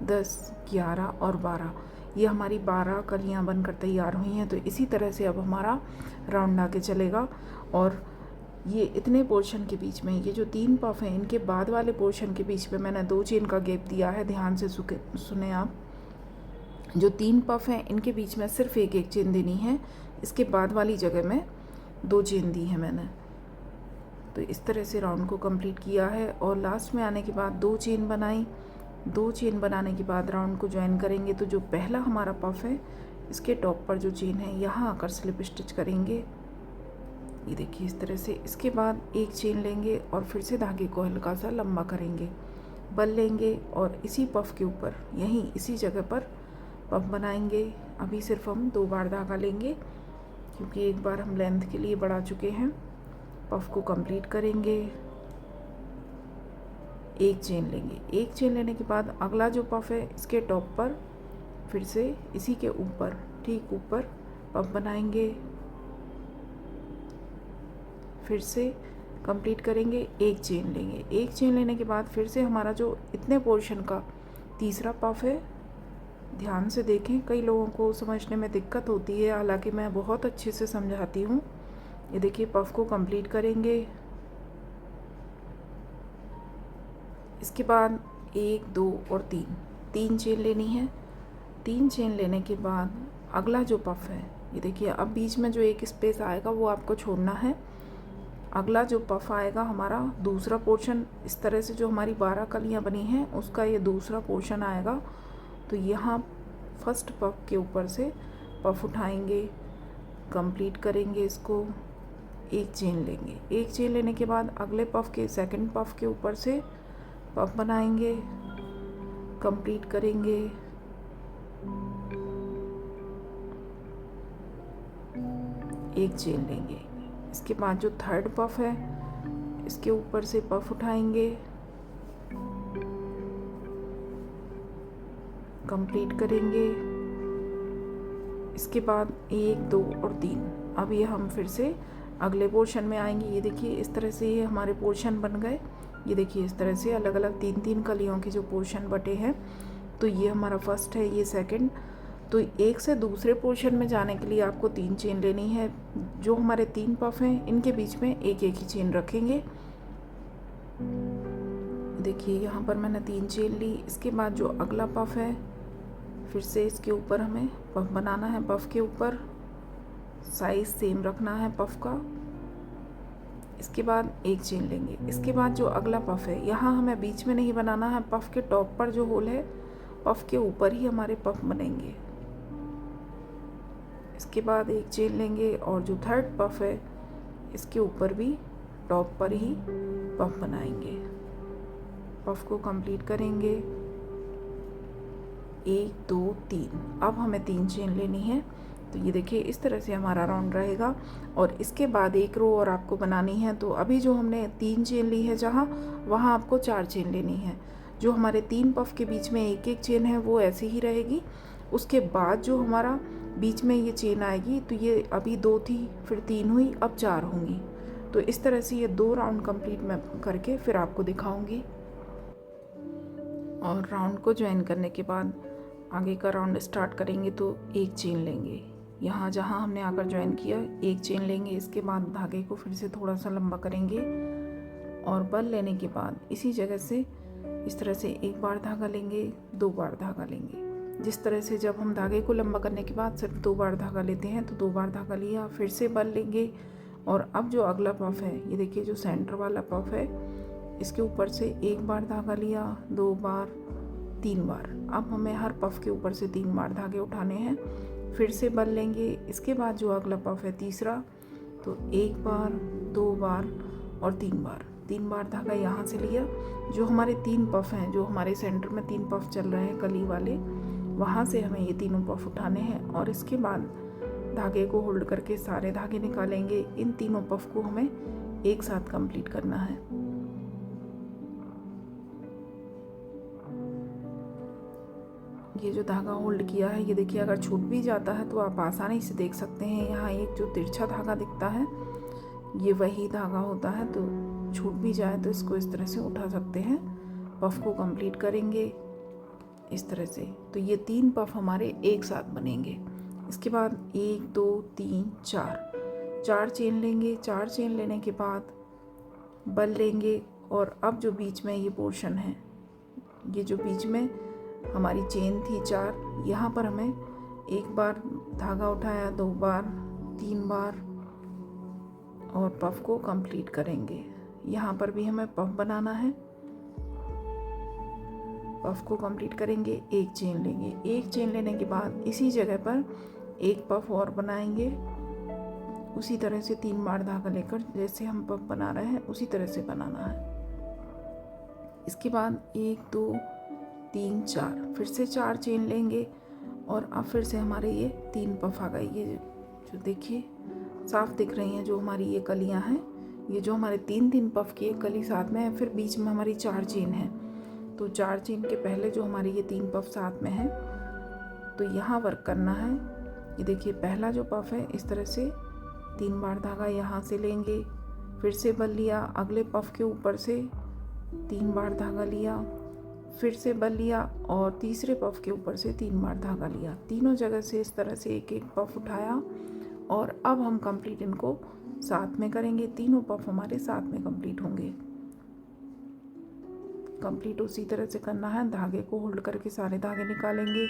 Speaker 1: 10 11 और 12, ये हमारी 12 कलियां बनकर तैयार हुई हैं। तो इसी तरह से अब हमारा राउंड आके चलेगा। और ये इतने पोर्शन के बीच में, ये जो 3 पफ हैं, इनके बाद वाले पोर्शन के बीच में मैंने 2 चेन का गैप दिया है। ध्यान से सुने आप। जो 3 पफ हैं, इनके बीच में सिर्फ एक चेन देनी है। इसके बाद वाली जगह में 2 चेन दी है मैंने। तो इस तरह से राउंड को कंप्लीट किया है। और लास्ट में आने के बाद 2 चेन बनाई। 2 चेन बनाने के बाद राउंड को ज्वाइन करेंगे। तो जो पहला हमारा पफ है, इसके टॉप पर जो चेन है, यहाँ आकर स्लिप स्टिच करेंगे। ये देखिए इस तरह से। इसके बाद एक चेन लेंगे और फिर से धागे को हल्का सा लंबा करेंगे, बल लेंगे और इसी पफ के ऊपर, यहीं इसी जगह पर पफ बनाएंगे। अभी सिर्फ हम 2 बार धागा लेंगे, क्योंकि एक बार हम लेंथ के लिए बढ़ा चुके हैं। पफ को कंप्लीट करेंगे, एक चेन लेंगे। एक चेन लेने के बाद अगला जो पफ है, इसके टॉप पर फिर से इसी के ऊपर, ठीक ऊपर पफ बनाएंगे। फिर से कंप्लीट करेंगे, एक चेन लेंगे। एक चेन लेने के बाद फिर से हमारा जो इतने पोर्शन का तीसरा पफ है, ध्यान से देखें, कई लोगों को समझने में दिक्कत होती है, हालांकि मैं बहुत अच्छे से समझाती हूँ। ये देखिए, पफ को कंप्लीट करेंगे। इसके बाद 1 2 और 3 चेन लेनी है। 3 चेन लेने के बाद अगला जो पफ है, ये देखिए, अब बीच में जो एक स्पेस आएगा वो आपको छोड़ना है। अगला जो पफ आएगा हमारा दूसरा पोर्शन, इस तरह से जो हमारी 12 कलियां बनी हैं, उसका ये दूसरा पोर्शन आएगा। तो यहाँ फर्स्ट पफ के ऊपर से पफ उठाएंगे, कंप्लीट करेंगे इसको। एक चेन लेंगे। एक चेन लेने के बाद अगले पफ के, सेकंड पफ के ऊपर से पफ बनाएंगे, कंप्लीट करेंगे। एक चेन लेंगे। इसके बाद जो थर्ड पफ है, इसके ऊपर से पफ उठाएंगे, कंप्लीट करेंगे। इसके बाद 1 2 और 3, अब ये हम फिर से अगले पोर्शन में आएंगे। ये देखिए इस तरह से ये हमारे पोर्शन बन गए। ये देखिए इस तरह से अलग अलग 3 कलियों के जो पोर्शन बटे हैं। तो ये हमारा फर्स्ट है, ये सेकंड। तो एक से दूसरे पोर्शन में जाने के लिए आपको 3 चेन लेनी है। जो हमारे 3 पफ हैं, इनके बीच में एक ही चेन रखेंगे। देखिए यहाँ पर मैंने 3 चेन ली। इसके बाद जो अगला पफ है, फिर से इसके ऊपर हमें पफ बनाना है। पफ के ऊपर साइज सेम रखना है पफ का। इसके बाद एक चेन लेंगे। इसके बाद जो अगला पफ है, यहाँ हमें बीच में नहीं बनाना है। पफ के टॉप पर जो होल है, पफ के ऊपर ही हमारे पफ बनेंगे। इसके बाद एक चेन लेंगे और जो थर्ड पफ है, इसके ऊपर भी टॉप पर ही पफ बनाएंगे। पफ को कंप्लीट करेंगे। 1 2 3, अब हमें 3 चेन लेनी है। तो ये देखिए इस तरह से हमारा राउंड रहेगा। और इसके बाद एक रो और आपको बनानी है। तो अभी जो हमने 3 चेन ली है जहाँ, वहाँ आपको 4 चेन लेनी है। जो हमारे 3 पफ के बीच में एक चेन है, वो ऐसे ही रहेगी। उसके बाद जो हमारा बीच में ये चेन आएगी, तो ये अभी 2 थी, फिर 3 हुई, अब 4 होंगी। तो इस तरह से ये 2 राउंड कंप्लीट मैं करके फिर आपको दिखाऊंगी। और राउंड को ज्वाइन करने के बाद आगे का राउंड स्टार्ट करेंगे। तो एक चेन लेंगे, यहाँ जहाँ हमने आकर ज्वाइन किया, एक चेन लेंगे। इसके बाद धागे को फिर से थोड़ा सा लंबा करेंगे और बल लेने के बाद इसी जगह से इस तरह से 1 बार धागा लेंगे, 2 बार धागा लेंगे। जिस तरह से जब हम धागे को लंबा करने के बाद सिर्फ 2 बार धागा लेते हैं, तो 2 बार धागा लिया, फिर से बल लेंगे। और अब जो अगला पफ है, ये देखिए जो सेंटर वाला पफ है, इसके ऊपर से 1 बार धागा लिया, 2 बार, 3 बार। अब हमें हर पफ के ऊपर से 3 बार धागे उठाने हैं, फिर से बल लेंगे। इसके बाद जो अगला पफ है तीसरा, तो 1 बार, 2 बार और 3 बार। 3 बार धागा यहाँ से लिया। जो हमारे 3 पफ हैं, जो हमारे सेंटर में 3 पफ चल रहे हैं कली वाले, वहाँ से हमें ये तीनों पफ उठाने हैं और इसके बाद धागे को होल्ड करके सारे धागे निकालेंगे। इन तीनों पफ को हमें एक साथ कंप्लीट करना है। ये जो धागा होल्ड किया है, ये देखिए अगर छूट भी जाता है तो आप आसानी से देख सकते हैं। यहाँ एक जो तिरछा धागा दिखता है, ये वही धागा होता है, तो छूट भी जाए तो इसको इस तरह से उठा सकते हैं। पफ को कंप्लीट करेंगे इस तरह से। तो ये 3 पफ हमारे एक साथ बनेंगे। इसके बाद 1 2 3 4 चेन लेंगे। 4 चेन लेने के बाद बल लेंगे और अब जो बीच में ये पोर्शन है, ये जो बीच में हमारी चेन थी 4, यहाँ पर हमें 1 बार धागा उठाया, 2 बार, 3 बार और पफ को कंप्लीट करेंगे। यहाँ पर भी हमें पफ बनाना है। पफ को कंप्लीट करेंगे, 1 चेन लेंगे। 1 चेन लेने के बाद इसी जगह पर 1 पफ और बनाएंगे। उसी तरह से 3 बार धागा लेकर जैसे हम पफ बना रहे हैं उसी तरह से बनाना है। इसके बाद 1 2 3 4 फिर से 4 चेन लेंगे और अब फिर से हमारे ये 3 पफ आ गए। ये जो देखिए साफ दिख रही हैं जो हमारी ये कलियां हैं, ये जो हमारे 3 पफ की एक कली साथ में है, फिर बीच में हमारी 4 चेन है। तो 4 चेन के पहले जो हमारी ये 3 पफ साथ में है, तो यहाँ वर्क करना है। ये देखिए पहला जो पफ है, इस तरह से 3 बार धागा यहाँ से लेंगे, फिर से बल लिया, अगले पफ के ऊपर से 3 बार धागा लिया, फिर से बल लिया और तीसरे पफ के ऊपर से 3 बार धागा लिया। तीनों जगह से इस तरह से एक एक पफ उठाया और अब हम कंप्लीट इनको साथ में करेंगे। तीनों पफ हमारे साथ में कंप्लीट होंगे। कंप्लीट उसी तरह से करना है। धागे को होल्ड करके सारे धागे निकालेंगे,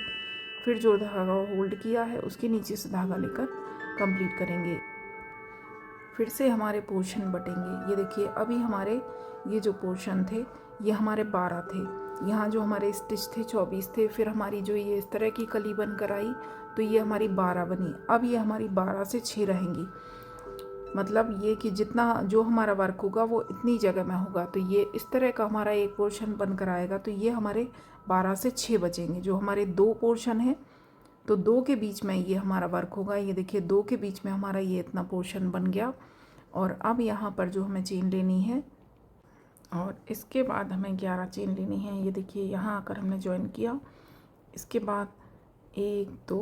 Speaker 1: फिर जो धागा होल्ड किया है उसके नीचे से धागा लेकर कंप्लीट करेंगे। फिर से हमारे पोर्शन बटेंगे। ये देखिए अभी हमारे ये जो पोर्शन थे ये हमारे 12 थे। यहाँ जो हमारे स्टिच थे 24 थे। फिर हमारी जो ये इस तरह की कली बन कर आई तो ये हमारी 12 बनी। अब ये हमारी 12 से 6 रहेंगी। मतलब ये कि जितना जो हमारा वर्क होगा वो इतनी जगह में होगा। तो ये इस तरह का हमारा एक पोर्शन बन कर आएगा। तो ये हमारे 12 से 6 बचेंगे। जो हमारे 2 पोर्शन है तो 2 के बीच में ये हमारा वर्क होगा। ये देखिए 2 के बीच में हमारा ये इतना पोर्शन बन गया। और अब यहाँ पर जो हमें चेन लेनी है और इसके बाद हमें 11 चेन लेनी है। ये देखिए यहाँ आकर हमने ज्वाइन किया। इसके बाद 1 2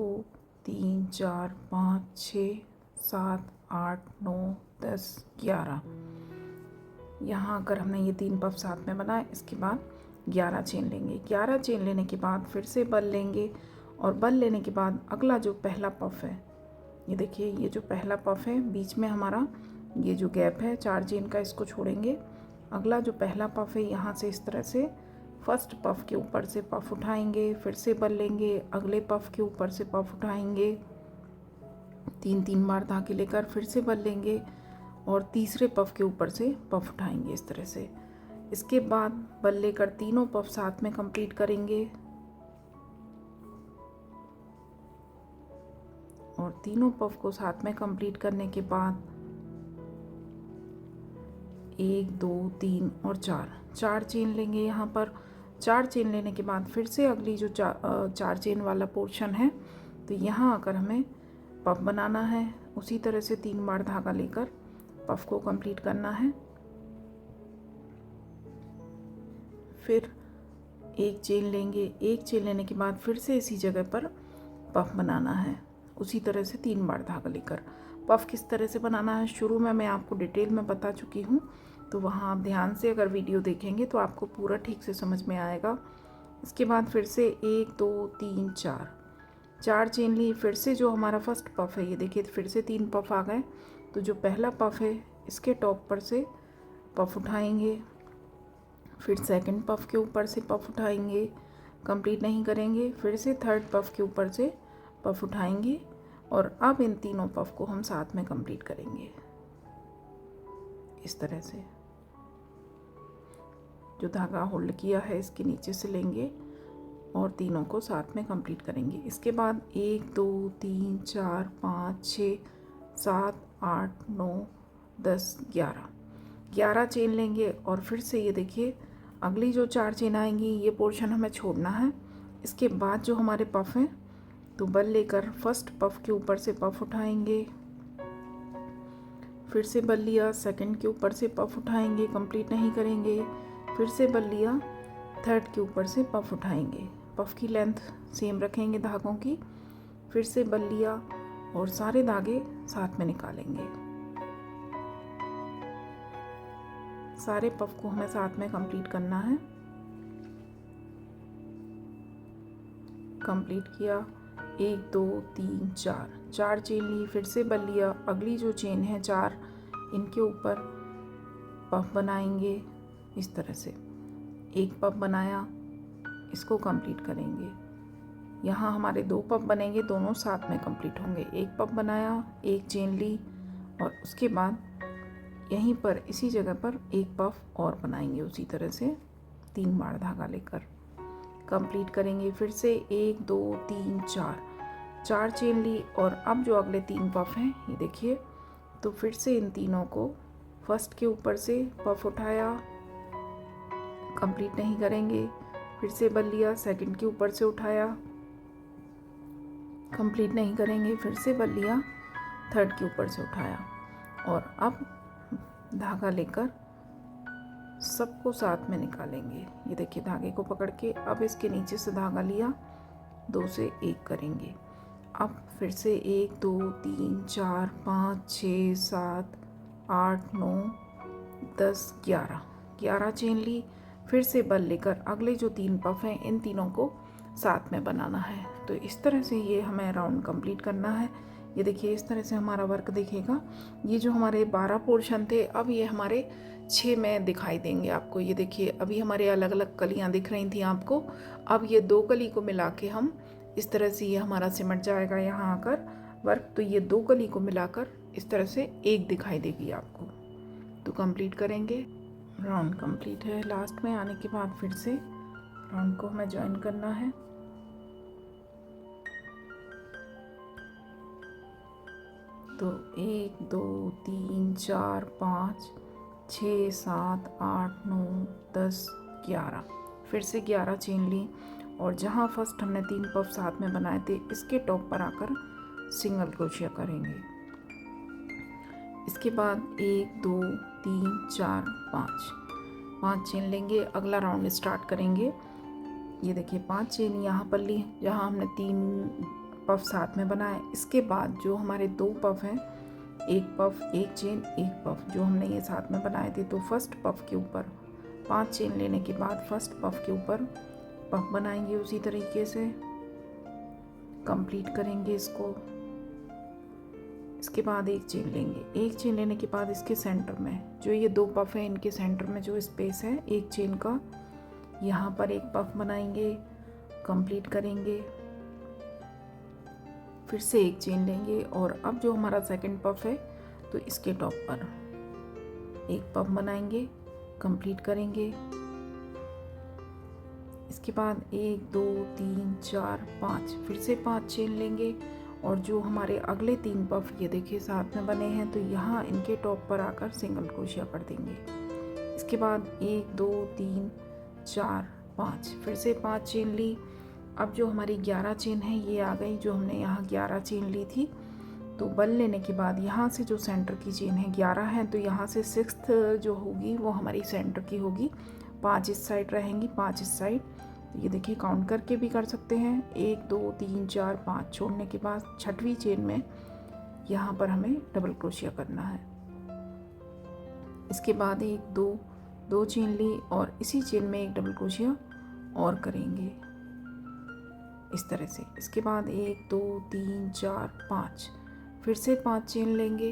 Speaker 1: 3 4 5 6 7 8 9 10 11 यहाँ आकर हमने ये 3 पफ साथ में बनाए। इसके बाद 11 चेन लेंगे। 11 चेन लेने के बाद फिर से बल लेंगे और बल लेने के बाद अगला जो पहला पफ है, ये देखिए ये जो पहला पफ है बीच में हमारा ये जो गैप है 4 चेन का, इसको छोड़ेंगे। अगला जो पहला पफ है यहाँ से इस तरह से फर्स्ट पफ के ऊपर से पफ उठाएंगे, फिर से बल लेंगे, अगले पफ के ऊपर से पफ उठाएंगे, 3 बार धागे लेकर फिर से बल लेंगे और तीसरे पफ के ऊपर से पफ उठाएंगे इस तरह से। इसके बाद बल लेकर तीनों पफ साथ में कंप्लीट करेंगे और तीनों पफ को साथ में कंप्लीट करने के बाद 1 2 3 और 4 चेन लेंगे। यहाँ पर 4 चेन लेने के बाद फिर से अगली जो 4 चेन वाला पोर्शन है तो यहाँ आकर हमें पफ बनाना है। उसी तरह से 3 बार धागा लेकर पफ को कंप्लीट करना है। फिर 1 चेन लेंगे। 1 चेन लेने के बाद फिर से इसी जगह पर पफ बनाना है। उसी तरह से 3 बार धागा लेकर पफ किस तरह से बनाना है शुरू में मैं आपको डिटेल में बता चुकी हूँ। तो वहाँ आप ध्यान से अगर वीडियो देखेंगे तो आपको पूरा ठीक से समझ में आएगा। इसके बाद फिर से 1 2 3 4 चेन ली। फिर से जो हमारा फर्स्ट पफ है, ये देखिए फिर से 3 पफ आ गए। तो जो पहला पफ है इसके टॉप पर से पफ उठाएंगे, फिर सेकंड पफ के ऊपर से पफ उठाएंगे, कंप्लीट नहीं करेंगे, फिर से थर्ड पफ के ऊपर से पफ उठाएंगे और अब इन तीनों पफ को हम साथ में कंप्लीट करेंगे इस तरह से। जो धागा होल्ड किया है इसके नीचे से लेंगे और तीनों को साथ में कंप्लीट करेंगे। इसके बाद 1 2 3 4 5 6 7 8 9 10 11 चेन लेंगे और फिर से ये देखिए अगली जो 4 चेन आएंगी ये पोर्शन हमें छोड़ना है। इसके बाद जो हमारे पफ हैं तो बल लेकर फर्स्ट पफ के ऊपर से पफ उठाएंगे, फिर से बल लिया, सेकंड के ऊपर से पफ उठाएंगे, कंप्लीट नहीं करेंगे, फिर से बल लिया, थर्ड के ऊपर से पफ उठाएंगे, पफ की लेंथ सेम रखेंगे धागों की, फिर से बल लिया और सारे धागे साथ में निकालेंगे। सारे पफ को हमें साथ में कंप्लीट करना है। कंप्लीट किया, 1 2 3 4 चेन ली, फिर से बल लिया, अगली जो चेन है 4 इनके ऊपर पफ बनाएंगे इस तरह से। एक पफ बनाया, इसको कंप्लीट करेंगे। यहाँ हमारे 2 पफ बनेंगे, दोनों साथ में कंप्लीट होंगे। एक पफ बनाया, एक चेन ली और उसके बाद यहीं पर इसी जगह पर एक पफ और बनाएंगे उसी तरह से 3 बार धागा लेकर कंप्लीट करेंगे। फिर से 1 2 3 4 चेन ली और अब जो अगले 3 पफ हैं ये देखिए, तो फिर से इन तीनों को फर्स्ट के ऊपर से पफ उठाया, कंप्लीट नहीं करेंगे, फिर से बल लिया, सेकंड के ऊपर से उठाया, कंप्लीट नहीं करेंगे, फिर से बल लिया, थर्ड के ऊपर से उठाया और अब धागा लेकर सबको साथ में निकालेंगे। ये देखिए धागे को पकड़ के अब इसके नीचे से धागा लिया, 2 से 1 करेंगे। अब फिर से 1 2 3 4 5 6 7 8 9 10 11 चेन ली, फिर से बल लेकर अगले जो 3 पफ हैं इन तीनों को साथ में बनाना है। तो इस तरह से ये हमें राउंड कंप्लीट करना है। ये देखिए इस तरह से हमारा वर्क दिखेगा। ये जो हमारे 12 पोर्शन थे अब ये हमारे 6 में दिखाई देंगे आपको। ये देखिए अभी हमारे अलग अलग कलियां दिख रही थी आपको, अब ये 2 कली को मिला के हम इस तरह से ये हमारा सिमट जाएगा यहाँ आकर वर्क। तो ये 2 कली को मिलाकर इस तरह से एक दिखाई देगी आपको। तो कंप्लीट करेंगे। राउंड कंप्लीट है। लास्ट में आने के बाद फिर से राउंड को हमें ज्वाइन करना है। तो 1 2 3 4 5 6 7 8 9 10 11 फिर से 11 चेन ली और जहाँ फर्स्ट हमने 3 पफ साथ में बनाए थे इसके टॉप पर आकर सिंगल क्रोशिया करेंगे। इसके बाद 1 2 3 4 5 चेन लेंगे, अगला राउंड स्टार्ट करेंगे। ये देखिए 5 चेन यहाँ पर ली जहाँ हमने 3 पफ साथ में बनाए। इसके बाद जो हमारे 2 पफ हैं, एक पफ एक चेन एक पफ जो हमने ये साथ में बनाए थे, तो फर्स्ट पफ के ऊपर 5 चेन लेने के बाद फर्स्ट पफ के ऊपर पफ बनाएंगे। उसी तरीके से कंप्लीट करेंगे इसको। इसके बाद एक चेन लेंगे, एक चेन लेने के बाद इसके सेंटर में जो ये 2 पफ हैं इनके सेंटर में जो स्पेस है एक चेन का, यहाँ पर एक पफ बनाएंगे, कंप्लीट करेंगे। फिर से एक चेन लेंगे और अब जो हमारा सेकंड पफ है तो इसके टॉप पर एक पफ बनाएंगे, कंप्लीट करेंगे। इसके बाद 1 2 3 4 5 फिर से 5 चेन लेंगे और जो हमारे अगले 3 पफ ये देखिए साथ में बने हैं तो यहाँ इनके टॉप पर आकर सिंगल क्रोशिया कर देंगे। इसके बाद 1 2 3 4 5 फिर से 5 चेन ली। अब जो हमारी 11 चेन है ये आ गई, जो हमने यहाँ 11 चेन ली थी। तो बल लेने के बाद यहाँ से जो सेंटर की चेन है 11 है, तो यहाँ से 6th जो होगी वो हमारी सेंटर की होगी। 5 इस साइड रहेंगी, 5 इस साइड। तो ये देखिए काउंट करके भी कर सकते हैं, 1 2 3 4 5 छोड़ने के बाद 6वीं चेन में यहाँ पर हमें डबल क्रोशिया करना है। इसके बाद 1 2 चेन ली और इसी चेन में एक डबल क्रोशिया और करेंगे इस तरह से। इसके बाद 1 2 3 4 5 फिर से 5 चेन लेंगे।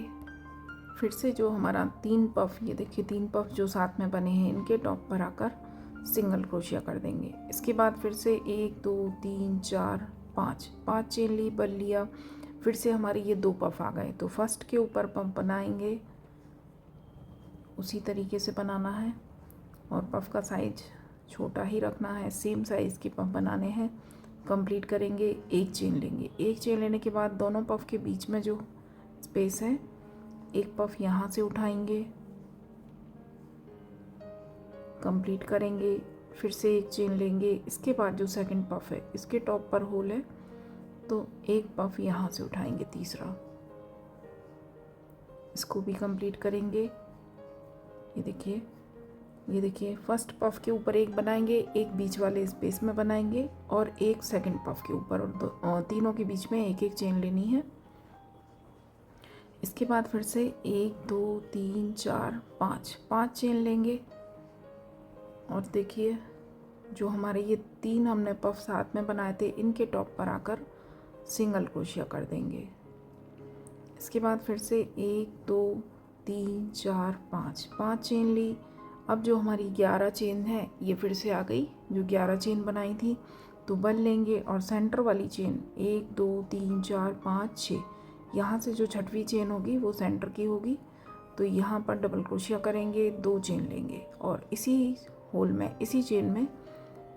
Speaker 1: फिर से जो हमारा 3 पफ, ये देखिए 3 पफ जो साथ में बने हैं इनके टॉप पर आकर सिंगल क्रोशिया कर देंगे। इसके बाद फिर से 1 2 3 4 5 चेन ली, बल लिया। फिर से हमारे ये 2 पफ आ गए, तो फर्स्ट के ऊपर पफ बनाएंगे, उसी तरीके से बनाना है और पफ का साइज छोटा ही रखना है, सेम साइज़ के पफ बनाने हैं। कंप्लीट करेंगे, एक चेन लेंगे। एक चेन लेने के बाद दोनों पफ के बीच में जो स्पेस है, एक पफ यहाँ से उठाएंगे, कंप्लीट करेंगे, फिर से एक चेन लेंगे। इसके बाद जो सेकंड पफ है, इसके टॉप पर होल है, तो एक पफ यहाँ से उठाएंगे, तीसरा, इसको भी कंप्लीट करेंगे। ये देखिए फर्स्ट पफ के ऊपर एक बनाएंगे, एक बीच वाले स्पेस में बनाएंगे और एक सेकंड पफ के ऊपर, और तीनों के बीच में एक एक चेन लेनी है। इसके बाद फिर से 1 2 3 4 5 चेन लेंगे और देखिए जो हमारे ये 3 हमने पफ साथ में बनाए थे, इनके टॉप पर आकर सिंगल क्रोशिया कर देंगे। इसके बाद फिर से 1 2 3 4 5 चेन ली। अब जो हमारी 11 चेन है ये फिर से आ गई, जो 11 चेन बनाई थी, तो बल लेंगे और सेंटर वाली चेन 1 2 3 4 5 6, यहाँ से जो छठवीं चेन होगी वो सेंटर की होगी, तो यहाँ पर डबल क्रोशिया करेंगे, 2 चेन लेंगे और इसी होल में, इसी चेन में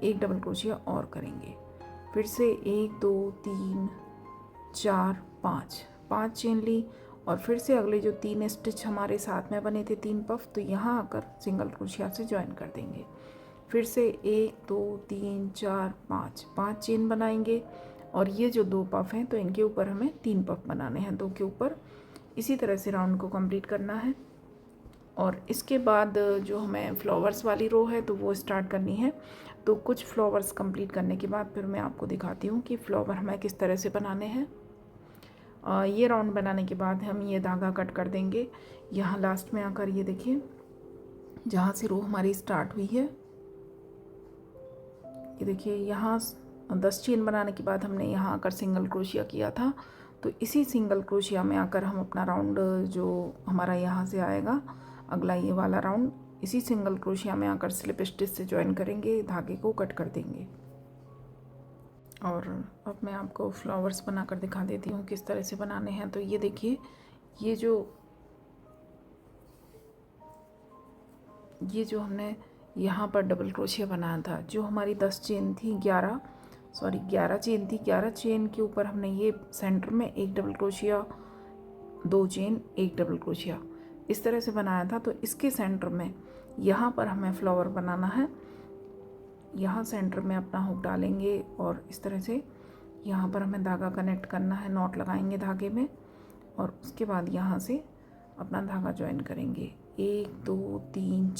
Speaker 1: एक डबल क्रोशिया और करेंगे। फिर से 1 2 3 4 5 चेन ली और फिर से अगले जो 3 स्टिच हमारे साथ में बने थे, 3 पफ, तो यहाँ आकर सिंगल क्रोशिया से ज्वाइन कर देंगे। फिर से 1 2 3 4 5 चेन बनाएंगे और ये जो 2 पफ हैं तो इनके ऊपर हमें 3 पफ बनाने हैं, 2 के ऊपर। इसी तरह से राउंड को कंप्लीट करना है। और इसके बाद जो हमें फ्लावर्स वाली रो है तो वो स्टार्ट करनी है। तो कुछ फ्लावर्स कंप्लीट करने के बाद फिर मैं आपको दिखाती हूँ कि फ्लावर हमें किस तरह से बनाने हैं। ये राउंड बनाने के बाद हम ये धागा कट कर देंगे यहाँ लास्ट में आकर। ये देखिए जहाँ से रो हमारी स्टार्ट हुई है, ये देखिए यहाँ 10 चेन बनाने के बाद हमने यहाँ आकर सिंगल क्रोशिया किया था, तो इसी सिंगल क्रोशिया में आकर हम अपना राउंड जो हमारा यहाँ से आएगा अगला ये वाला राउंड, इसी सिंगल क्रोशिया में आकर स्लिप स्टिच से ज्वाइन करेंगे, धागे को कट कर देंगे। और अब मैं आपको फ्लावर्स बनाकर दिखा देती हूँ किस तरह से बनाने हैं। तो ये देखिए ये जो हमने यहाँ पर डबल क्रोशिया बनाया था, जो हमारी 10 चेन थी, 11 चेन थी, 11 चेन के ऊपर हमने ये सेंटर में एक डबल क्रोशिया, 2 चेन, एक डबल क्रोशिया इस तरह से बनाया था। तो इसके सेंटर में यहाँ पर हमें फ्लावर बनाना है। यहाँ सेंटर में अपना हुक डालेंगे और इस तरह से यहाँ पर हमें धागा कनेक्ट करना है, नॉट लगाएंगे धागे में और उसके बाद यहाँ से अपना धागा ज्वाइन करेंगे। 1 2 3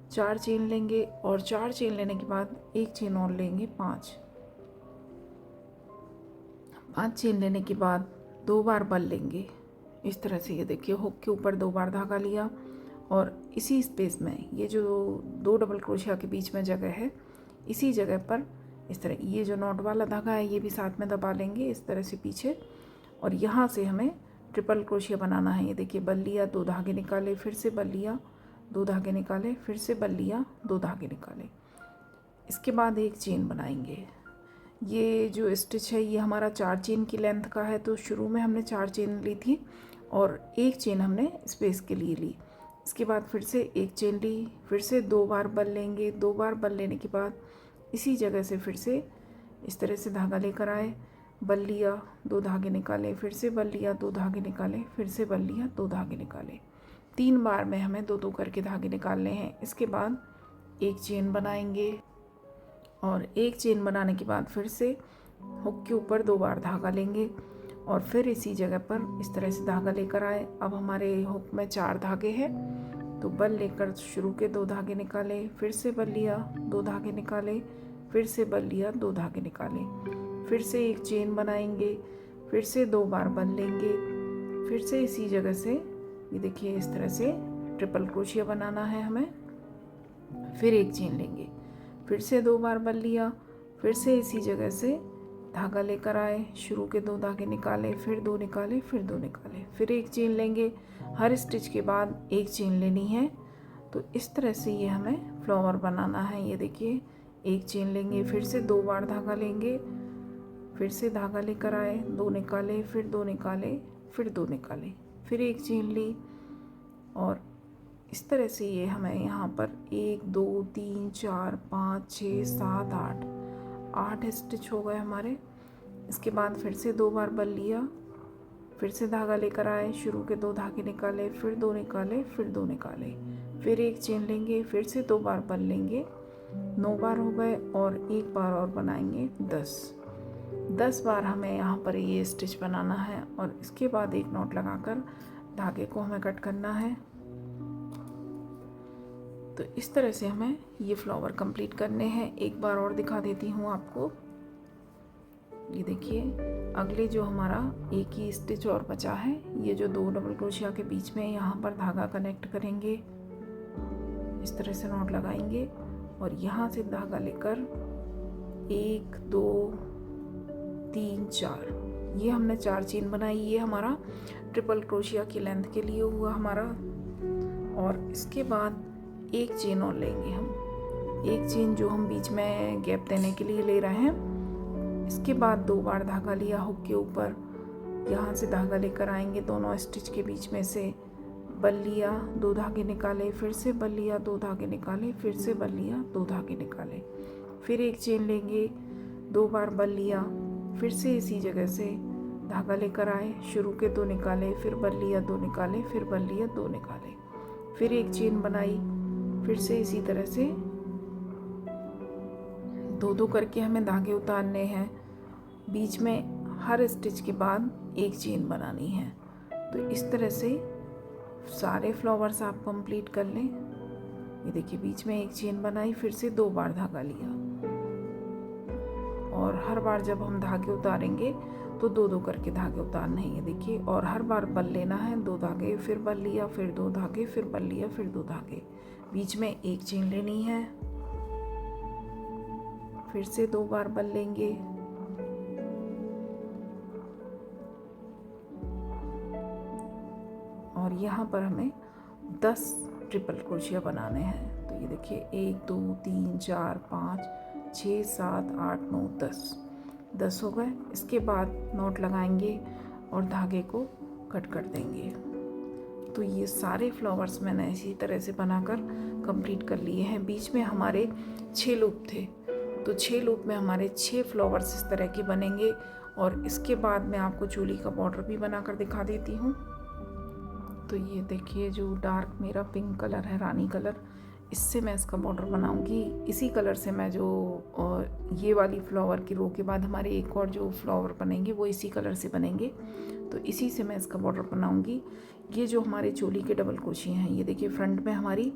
Speaker 1: 4 चेन लेंगे और 4 चेन लेने के बाद एक चेन और लेंगे, 5 चेन लेने के बाद 2 बार बल लेंगे इस तरह से। ये देखिए हुक के ऊपर 2 बार धागा लिया और इसी स्पेस में ये जो 2 डबल क्रोशिया के बीच में जगह है, इसी जगह पर इस तरह ये जो नॉट वाला धागा है ये भी साथ में दबा लेंगे इस तरह से पीछे, और यहाँ से हमें ट्रिपल क्रोशिया बनाना है। ये देखिए बल लिया, 2 धागे निकाले, फिर से बल लिया, 2 धागे निकाले, फिर से बल लिया, 2 धागे निकाले। इसके बाद एक चेन बनाएंगे। ये जो स्टिच है ये हमारा 4 चेन की लेंथ का है, तो शुरू में हमने 4 चेन ली थी और एक चेन हमने स्पेस के लिए ली। इसके बाद फिर से एक चेन ली, फिर से 2 बार बल लेंगे, 2 बार बल लेने के बाद इसी जगह से फिर से इस तरह से धागा लेकर आए, बल लिया, 2 धागे निकाले, फिर से बल लिया, 2 धागे निकाले, फिर से बल लिया, 2 धागे निकाले। 3 बार में हमें 2 करके धागे निकालने हैं। इसके बाद एक चेन बनाएंगे और एक चेन बनाने के बाद फिर से हुक के ऊपर 2 बार धागा लेंगे और फिर इसी जगह पर इस तरह से धागा लेकर आए। अब हमारे हुक में 4 धागे हैं, तो बल लेकर शुरू के 2 धागे निकाले, फिर से बल लिया, 2 धागे निकाले, फिर से बल लिया, 2 धागे निकाले, फिर से एक चेन बनाएंगे, फिर से 2 बार बल लेंगे, फिर से इसी जगह से ये देखिए इस तरह से ट्रिपल क्रोशिया बनाना है हमें। फिर एक चेन लेंगे, फिर से 2 बार बल लिया, फिर से इसी जगह से धागा लेकर आए, शुरू के 2 धागे निकाले, फिर 2 निकाले, फिर 2 निकाले, फिर एक चेन लेंगे। हर स्टिच के बाद एक चेन लेनी है। तो इस तरह से ये हमें फ्लावर बनाना है। ये देखिए एक चेन लेंगे, फिर से 2 बार धागा लेंगे, फिर से धागा लेकर आए, 2 निकाले, फिर 2 निकाले, फिर 2 निकाले, फिर एक चेन ली और इस तरह से ये हमें यहाँ पर 1 2 3 4 5 6 7 8 स्टिच हो गए हमारे। इसके बाद फिर से 2 बार बल लिया, फिर से धागा लेकर आए, शुरू के 2 धागे निकाले, फिर 2 निकाले, फिर 2 निकाले, फिर एक चेन लेंगे, फिर से 2 बार बल लेंगे, 9 बार हो गए और एक बार और बनाएंगे 10 बार हमें यहाँ पर ये स्टिच बनाना है। और इसके बाद एक नॉट लगाकर धागे को हमें कट करना है। तो इस तरह से हमें ये फ्लावर कंप्लीट करने हैं। एक बार और दिखा देती हूँ आपको। ये देखिए, अगले जो हमारा एक ही स्टिच और बचा है, ये जो 2 डबल क्रोशिया के बीच में यहाँ पर धागा कनेक्ट करेंगे, इस तरह से नॉट लगाएंगे और यहाँ से धागा लेकर 1 2 3 4, ये हमने 4 चेन बनाई। ये हमारा ट्रिपल क्रोशिया की लेंथ के लिए हुआ हमारा। और इसके बाद एक चेन और लेंगे हम, एक चेन जो हम बीच में गैप देने के लिए ले रहे हैं। इसके बाद 2 बार धागा लिया हुक के ऊपर, यहाँ से धागा लेकर आएंगे दोनों स्टिच के बीच में से, बल लिया, 2 धागे निकाले, फिर से बल लिया, 2 धागे निकाले, फिर से बल लिया, 2 धागे निकाले, फिर एक चेन लेंगे, 2 बार बल लिया, फिर से इसी जगह से धागा लेकर आए, शुरू के 2 निकाले, फिर बल लिया, 2 निकाले, फिर बल लिया, 2 निकाले, फिर एक चेन बनाई, फिर से इसी तरह से 2 करके हमें धागे उतारने हैं। बीच में हर स्टिच के बाद एक चेन बनानी है। तो इस तरह से सारे फ्लावर्स आप कंप्लीट कर लें। ये देखिए, बीच में एक चेन बनाई, फिर से 2 बार धागा लिया और हर बार जब हम धागे उतारेंगे तो 2 करके धागे उतारने हैं। ये देखिए, और हर बार बल लेना है, 2 धागे, फिर बल लिया, फिर 2 धागे, फिर बल लिया, फिर 2 धागे, बीच में एक चेन लेनी है, फिर से 2 बार बल लेंगे, और यहाँ पर हमें 10 ट्रिपल क्रोशिया बनाने हैं। तो ये देखिए, 1 2 3 4 5 6 7 8 9 10 हो गए। इसके बाद नॉट लगाएंगे और धागे को कट कर देंगे। तो ये सारे फ्लावर्स मैंने इसी तरह से बनाकर कंप्लीट कर लिए हैं। बीच में हमारे 6 लूप थे, तो 6 लूप में हमारे 6 फ्लावर्स इस तरह के बनेंगे। और इसके बाद मैं आपको चोली का बॉर्डर भी बनाकर दिखा देती हूँ। तो ये देखिए, जो डार्क मेरा पिंक कलर है, रानी कलर, इससे मैं इसका बॉर्डर बनाऊंगी। इसी कलर से मैं जो ये वाली फ्लावर की रो के बाद हमारे एक और जो फ्लावर बनेंगे वो इसी कलर से बनेंगे। तो इसी से मैं इसका बॉर्डर बनाऊंगी। ये जो हमारे चोली के डबल क्रोशिया हैं, ये देखिए, फ्रंट में हमारी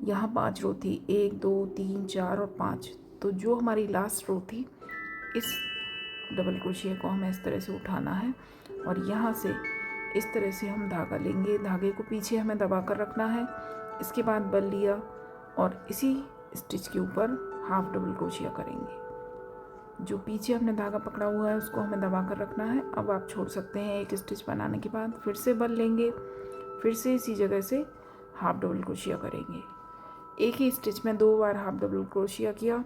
Speaker 1: यहाँ 5 रो थी, 1 2 3 4 और 5। तो जो हमारी लास्ट रो थी, इस डबल क्रोशिया को हमें इस तरह से उठाना है और यहाँ से इस तरह से हम धागा लेंगे। धागे को पीछे हमें दबा कर रखना है। इसके बाद बल लिया और इसी स्टिच के ऊपर हाफ डबल क्रोशिया करेंगे। जो पीछे हमने धागा पकड़ा हुआ है उसको हमें दबा कर रखना है। अब आप छोड़ सकते हैं। एक स्टिच बनाने के बाद फिर से बल लेंगे, फिर से इसी जगह से हाफ डबल क्रोशिया करेंगे। एक ही स्टिच में 2 बार हाफ डबल क्रोशिया किया।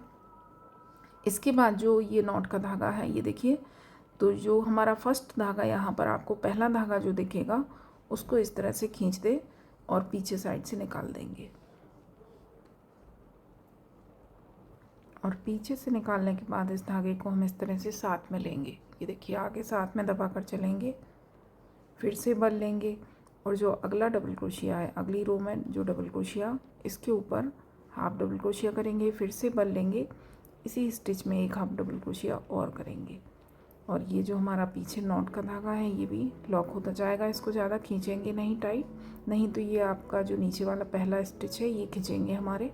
Speaker 1: इसके बाद जो ये नॉट का धागा है, ये देखिए, तो जो हमारा फर्स्ट धागा, यहाँ पर आपको पहला धागा जो दिखेगा उसको इस तरह से खींच दे और पीछे साइड से निकाल देंगे। और पीछे से निकालने के बाद इस धागे को हम इस तरह से साथ में लेंगे। ये देखिए, आगे साथ में दबा कर चलेंगे, फिर से बल लेंगे और जो अगला डबल क्रोशिया है, अगली रो में जो डबल क्रोशिया, इसके ऊपर हाफ डबल क्रोशिया करेंगे, फिर से बल लेंगे, इसी स्टिच में एक हाफ डबल क्रोशिया और करेंगे। और ये जो हमारा पीछे नॉट का धागा है ये भी लॉक होता जाएगा। इसको ज़्यादा खींचेंगे नहीं टाइट, नहीं तो ये आपका जो नीचे वाला पहला स्टिच है ये खींचेंगे हमारे।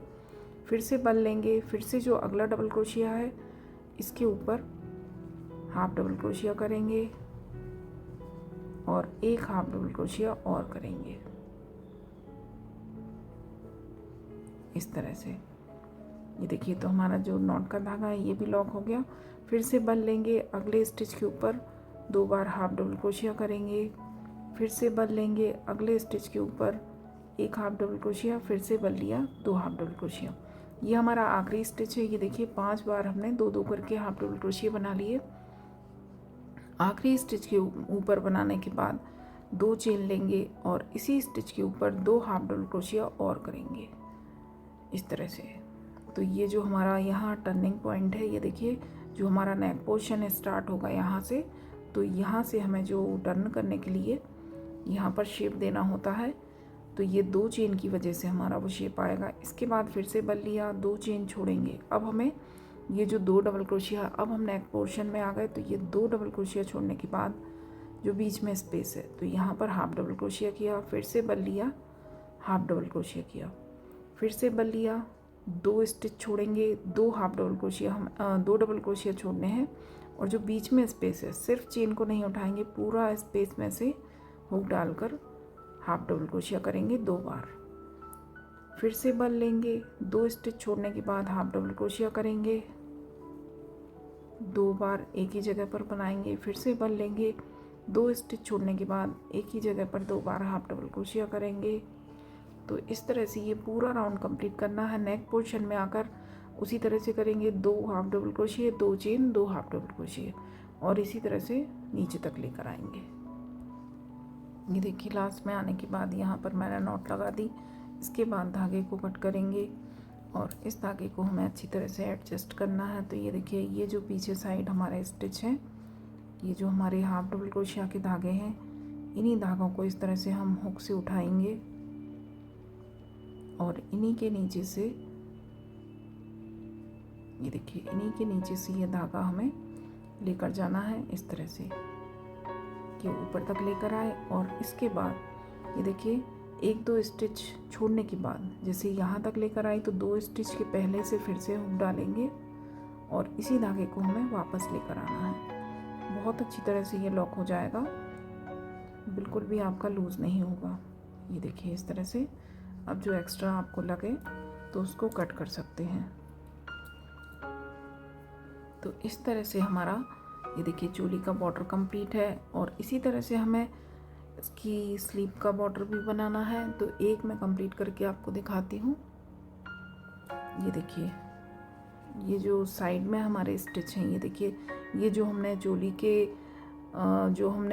Speaker 1: फिर से बल लेंगे, फिर से जो अगला डबल क्रोशिया है इसके ऊपर हाफ डबल क्रोशिया करेंगे और एक हाफ डबल क्रोशिया और करेंगे इस तरह से। ये देखिए, तो हमारा जो नॉट का धागा है ये भी लॉक हो गया। फिर से बल लेंगे, अगले स्टिच के ऊपर 2 बार हाफ डबल क्रोशिया करेंगे, फिर से बल लेंगे, अगले स्टिच के ऊपर एक हाफ डबल क्रोशिया, फिर से बल लिया, 2 हाफ डबल क्रोशिया। ये हमारा आखिरी स्टिच है। ये देखिए, 5 बार हमने 2 करके हाफ डबल क्रोशिया बना लिए। आखिरी स्टिच के ऊपर बनाने के बाद 2 चेन लेंगे और इसी स्टिच के ऊपर 2 हाफ डबल क्रोशिया और करेंगे इस तरह से। तो ये जो हमारा यहाँ टर्निंग पॉइंट है, ये देखिए जो हमारा नेक पोर्शन है स्टार्ट होगा यहाँ से। तो यहाँ से हमें जो टर्न करने के लिए यहाँ पर शेप देना होता है, तो ये 2 चेन की वजह से हमारा वो शेप आएगा। इसके बाद फिर से बल लिया, 2 चेन छोड़ेंगे। अब हमें ये जो 2 डबल क्रोशिया, अब हम नेक पोर्शन में आ गए, तो ये 2 डबल क्रोशिया छोड़ने के बाद जो बीच में स्पेस है, तो यहाँ पर हाफ डबल क्रोशिया किया, फिर से बल लिया, हाफ डबल क्रोशिया किया, फिर से बल लिया, 2 स्टिच छोड़ेंगे, 2 हाफ डबल क्रोशिया, हम 2 डबल क्रोशिया छोड़ने हैं। और जो बीच में स्पेस है, सिर्फ चेन को नहीं उठाएंगे, पूरा स्पेस में से हुक डालकर हाफ डबल क्रोशिया करेंगे 2 बार। फिर से बल लेंगे, 2 स्टिच छोड़ने के बाद हाफ डबल क्रोशिया करेंगे 2 बार, एक ही जगह पर बनाएंगे। फिर से बल लेंगे, 2 स्टिच छोड़ने के बाद एक ही जगह पर 2 बार हाफ डबल क्रोशिया करेंगे। तो इस तरह से ये पूरा राउंड कंप्लीट करना है। नेक पोर्शन में आकर उसी तरह से करेंगे, 2 half double crochet, 2 chain, 2 half double crochet, और इसी तरह से नीचे तक लेकर आएंगे। ये देखिए लास्ट में आने के बाद यहाँ पर मैंने नॉट लगा दी। इसके बाद धागे को कट करेंगे और इस धागे को हमें अच्छी तरह से एडजस्ट करना है। तो ये देखिए ये जो पीछे साइड हमारे स्टिच हैं, ये जो हमारे हाफ डबल क्रोशिया के धागे हैं, इन्हीं धागों को इस तरह से हम हुक से उठाएंगे और इन्हीं के नीचे से, ये देखिए इन्हीं के नीचे से ये धागा हमें लेकर जाना है इस तरह से कि ऊपर तक लेकर आए। और इसके बाद ये देखिए 1-2 स्टिच छोड़ने के बाद जैसे यहाँ तक लेकर आई, तो 2 स्टिच के पहले से फिर से हुक डालेंगे और इसी धागे को हमें वापस लेकर आना है। बहुत अच्छी तरह से ये लॉक हो जाएगा, बिल्कुल भी आपका लूज़ नहीं होगा। ये देखिए इस तरह से। अब जो एक्स्ट्रा आपको लगे तो उसको कट कर सकते हैं। तो इस तरह से हमारा ये देखिए चोली का बॉर्डर कंप्लीट है। और इसी तरह से हमें इसकी स्लीव का बॉर्डर भी बनाना है। तो एक मैं कंप्लीट करके आपको दिखाती हूँ। ये देखिए ये जो साइड में हमारे स्टिच हैं, ये देखिए ये जो हमने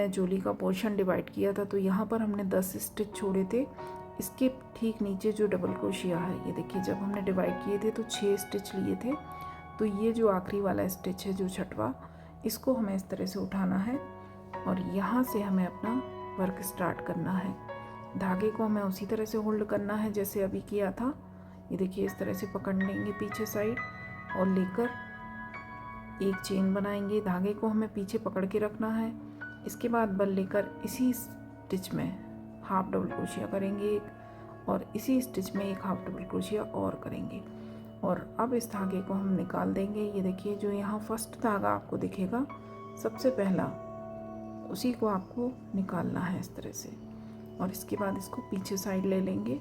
Speaker 1: चोली का पोर्शन डिवाइड किया था, तो यहाँ पर हमने 10 स्टिच छोड़े थे। इसके ठीक नीचे जो डबल क्रोशिया है, ये देखिए जब हमने डिवाइड किए थे तो 6 स्टिच लिए थे। तो ये जो आखिरी वाला स्टिच है, जो छठवा, इसको हमें इस तरह से उठाना है और यहाँ से हमें अपना वर्क स्टार्ट करना है। धागे को हमें उसी तरह से होल्ड करना है जैसे अभी किया था। ये देखिए इस तरह से पकड़ लेंगे पीछे साइड और लेकर एक चेन बनाएंगे। धागे को हमें पीछे पकड़ के रखना है। इसके बाद बल लेकर इसी स्टिच में हाफ डबल क्रोशिया करेंगे एक, और इसी स्टिच में एक हाफ डबल क्रोशिया और करेंगे। और अब इस धागे को हम निकाल देंगे। ये देखिए जो यहाँ फर्स्ट धागा आपको दिखेगा सबसे पहला, उसी को आपको निकालना है इस तरह से। और इसके बाद इसको पीछे साइड ले लेंगे।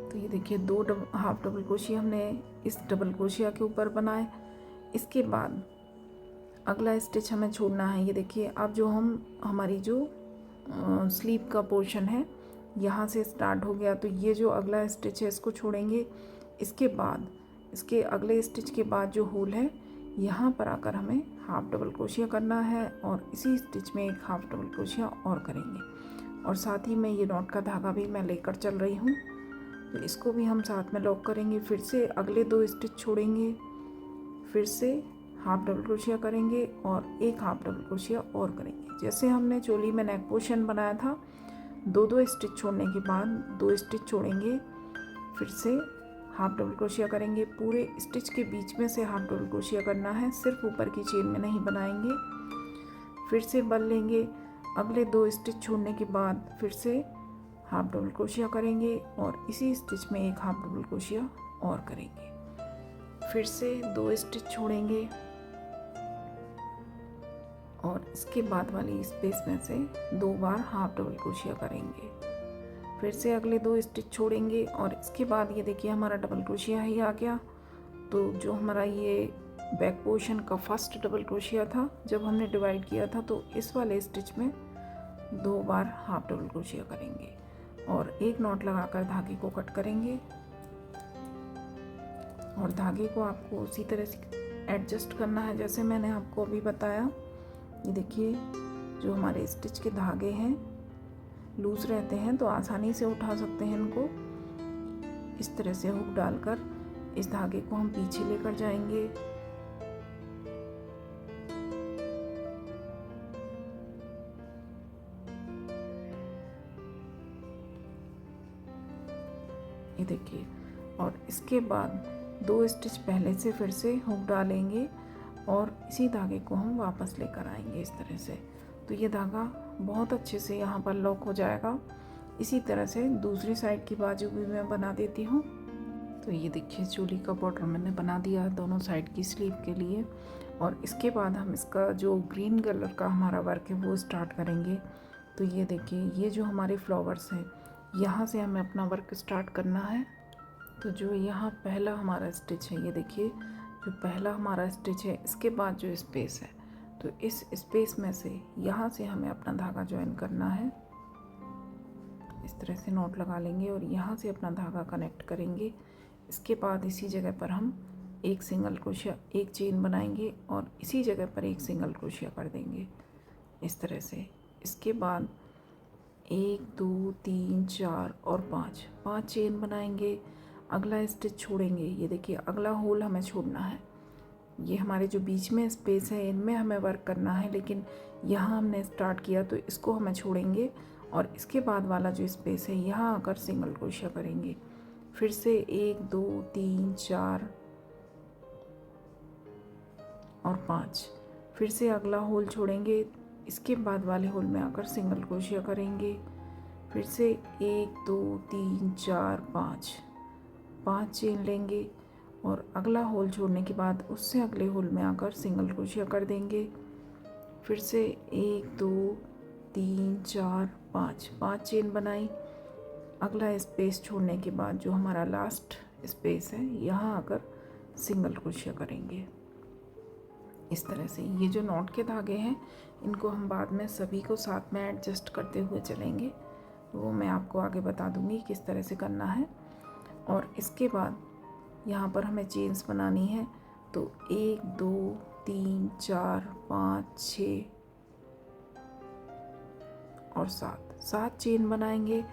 Speaker 1: तो ये देखिए 2 हाफ डबल क्रोशिया हमने इस डबल क्रोशिया के ऊपर बनाए। इसके बाद अगला स्टिच हमें छोड़ना है। ये देखिए अब जो हमारी जो स्लीव का पोर्शन है, यहाँ से स्टार्ट हो गया। तो ये जो अगला स्टिच है इसको छोड़ेंगे। इसके बाद इसके अगले स्टिच के बाद जो होल है, यहाँ पर आकर हमें हाफ डबल क्रोशिया करना है और इसी स्टिच में एक हाफ डबल क्रोशिया और करेंगे। और साथ ही में ये नॉट का धागा भी मैं लेकर चल रही हूँ, तो इसको भी हम साथ में लॉक करेंगे। फिर से अगले 2 स्टिच छोड़ेंगे, फिर से हाफ डबल क्रोशिया करेंगे और एक हाफ डबल क्रोशिया और करेंगे। जैसे हमने चोली में नेक पोर्शन बनाया था, 2-2 स्टिच छोड़ने के बाद 2 स्टिच छोड़ेंगे, फिर से हाफ डबल क्रोशिया करेंगे। पूरे स्टिच के बीच में से हाफ डबल क्रोशिया करना है, सिर्फ ऊपर की चेन में नहीं बनाएंगे। फिर से बल लेंगे, अगले 2 स्टिच छोड़ने के बाद फिर से हाफ डबल क्रोशिया करेंगे और इसी स्टिच में एक हाफ डबल क्रोशिया और करेंगे। फिर से 2 स्टिच छोड़ेंगे और इसके बाद वाली स्पेस में से 2 बार हाफ डबल क्रोशिया करेंगे। फिर से अगले 2 स्टिच छोड़ेंगे और इसके बाद ये देखिए हमारा डबल क्रोशिया ही आ गया। तो जो हमारा ये बैक पोर्शन का फर्स्ट डबल क्रोशिया था, जब हमने डिवाइड किया था, तो इस वाले स्टिच में 2 बार हाफ डबल क्रोशिया करेंगे और एक नॉट लगाकर धागे को कट करेंगे। और धागे को आपको उसी तरह से एडजस्ट करना है जैसे मैंने आपको अभी बताया। ये देखिए जो हमारे स्टिच के धागे हैं लूज़ रहते हैं तो आसानी से उठा सकते हैं इनको। इस तरह से हुक डालकर इस धागे को हम पीछे लेकर जाएंगे। ये देखिए, और इसके बाद 2 स्टिच पहले से फिर से हुक डालेंगे और इसी धागे को हम वापस लेकर आएंगे इस तरह से। तो ये धागा बहुत अच्छे से यहाँ पर लॉक हो जाएगा। इसी तरह से दूसरी साइड की बाजू भी मैं बना देती हूँ। तो ये देखिए, चोली का बॉर्डर मैंने बना दिया है दोनों साइड की स्लीव के लिए। और इसके बाद हम इसका जो ग्रीन कलर का हमारा वर्क है वो स्टार्ट करेंगे। तो ये देखिए, ये जो हमारे फ्लावर्स हैं यहाँ से हमें अपना वर्क स्टार्ट करना है। तो जो यहाँ पहला हमारा स्टिच है, ये देखिए जो पहला हमारा स्टिच है, इसके बाद जो स्पेस है, तो इस स्पेस में से यहाँ से हमें अपना धागा ज्वाइन करना है। इस तरह से नॉट लगा लेंगे और यहाँ से अपना धागा कनेक्ट करेंगे। इसके बाद इसी जगह पर हम एक सिंगल क्रोशिया, एक चेन बनाएंगे और इसी जगह पर एक सिंगल क्रोशिया कर देंगे इस तरह से। इसके बाद 1 2 3 4 और 5 चेन बनाएंगे। अगला स्टिच छोड़ेंगे। ये देखिए, अगला होल हमें छोड़ना है। ये हमारे जो बीच में स्पेस है इनमें हमें वर्क करना है, लेकिन यहाँ हमने स्टार्ट किया तो इसको हमें छोड़ेंगे और इसके बाद वाला जो स्पेस है यहाँ आकर सिंगल क्रोशिया करेंगे। फिर से 1 2 3 4 और 5। फिर से अगला होल छोड़ेंगे, इसके बाद वाले होल में आकर सिंगल क्रोशिया करेंगे। फिर से 1 2 3 4 5 चेन लेंगे और अगला होल छोड़ने के बाद उससे अगले होल में आकर सिंगल क्रोशिया कर देंगे। फिर से 1 2 3 4 5 चेन बनाई। अगला स्पेस छोड़ने के बाद जो हमारा लास्ट स्पेस है यहाँ आकर सिंगल क्रोशिया करेंगे इस तरह से। ये जो नॉट के धागे हैं इनको हम बाद में सभी को साथ में एडजस्ट करते हुए चलेंगे, वो मैं आपको आगे बता दूंगी किस तरह से करना है। और इसके बाद यहाँ पर हमें चेन्स बनानी है। तो 1 2 3 4 5 6 और 7 चेन बनाएंगे।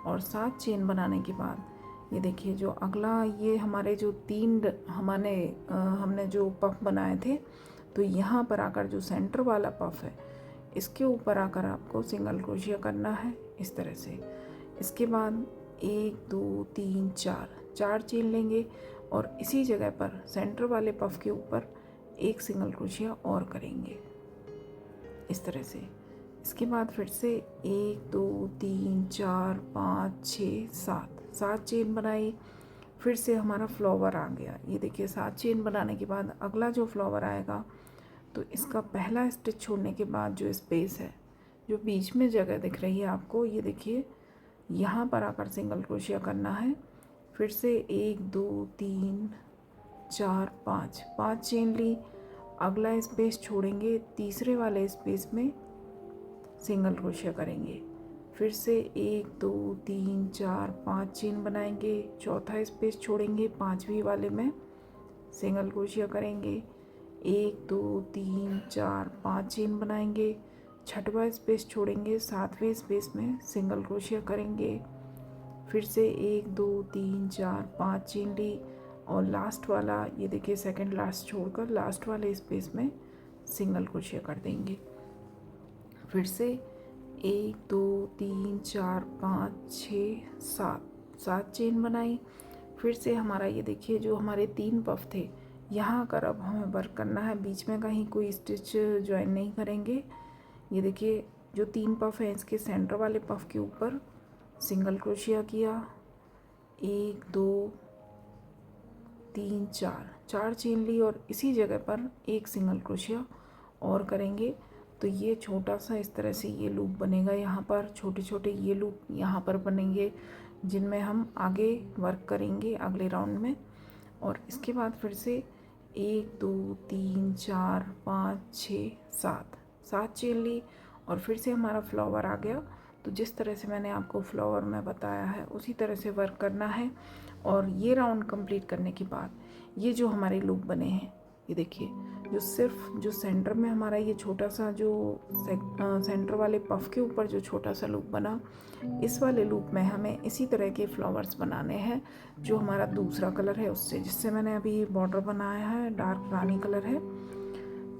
Speaker 1: और 7 चेन बनाने के बाद ये देखिए, जो अगला ये हमारे जो 3 हमने जो पफ बनाए थे, तो यहाँ पर आकर जो सेंटर वाला पफ है इसके ऊपर आकर आपको सिंगल क्रोशिया करना है इस तरह से। इसके बाद 1 2 3 4 चेन लेंगे और इसी जगह पर सेंटर वाले पफ के ऊपर एक सिंगल क्रोशिया और करेंगे इस तरह से। इसके बाद फिर से 1 2 3 4 5 6 7 चेन बनाई। फिर से हमारा फ्लावर आ गया। ये देखिए, 7 चेन बनाने के बाद अगला जो फ्लावर आएगा तो इसका पहला स्टिच छोड़ने के बाद जो स्पेस है, जो बीच में जगह दिख रही है आपको, ये देखिए यहाँ पर आकर सिंगल क्रोशिया करना है। फिर से 1 2 3 4 5 चेन ली। अगला स्पेस छोड़ेंगे, तीसरे वाले स्पेस में सिंगल क्रोशिया करेंगे। फिर से 1 2 3 4 5 चेन बनाएंगे। चौथा स्पेस छोड़ेंगे, 5वीं वाले में सिंगल क्रोशिया करेंगे। 1 2 3 4 5 चेन बनाएंगे। छठवां स्पेस छोड़ेंगे, 7वें स्पेस में सिंगल क्रोशिया करेंगे। फिर से 1 2 3 4 5 चेन ली और लास्ट वाला, ये देखिए सेकंड लास्ट छोड़कर लास्ट वाले स्पेस में सिंगल क्रोशिया कर देंगे। फिर से 1 2 3 4 5 6 7 चेन बनाई। फिर से हमारा ये देखिए, जो हमारे 3 पफ थे यहाँ आकर अब हमें वर्क करना है। बीच में कहीं कोई स्टिच ज्वाइन नहीं करेंगे। ये देखिए, जो 3 पफ हैं इसके सेंटर वाले पफ के ऊपर सिंगल क्रोशिया किया। 1 2 3 4 चेन ली और इसी जगह पर एक सिंगल क्रोशिया और करेंगे। तो ये छोटा सा इस तरह से ये लूप बनेगा। यहाँ पर छोटे छोटे ये लूप यहाँ पर बनेंगे जिनमें हम आगे वर्क करेंगे अगले राउंड में। और इसके बाद फिर से 1 2 3 4 5 6 7 चेन ली और फिर से हमारा फ्लावर आ गया। तो जिस तरह से मैंने आपको फ्लावर में बताया है उसी तरह से वर्क करना है। और ये राउंड कंप्लीट करने के बाद ये जो हमारे लूप बने हैं ये देखिए जो सिर्फ जो सेंटर में हमारा ये छोटा सा जो सेंटर वाले पफ के ऊपर जो छोटा सा लूप बना, इस वाले लूप में हमें इसी तरह के फ्लावर्स बनाने हैं जो हमारा दूसरा कलर है उससे, जिससे मैंने अभी बॉर्डर बनाया है डार्क रानी कलर है,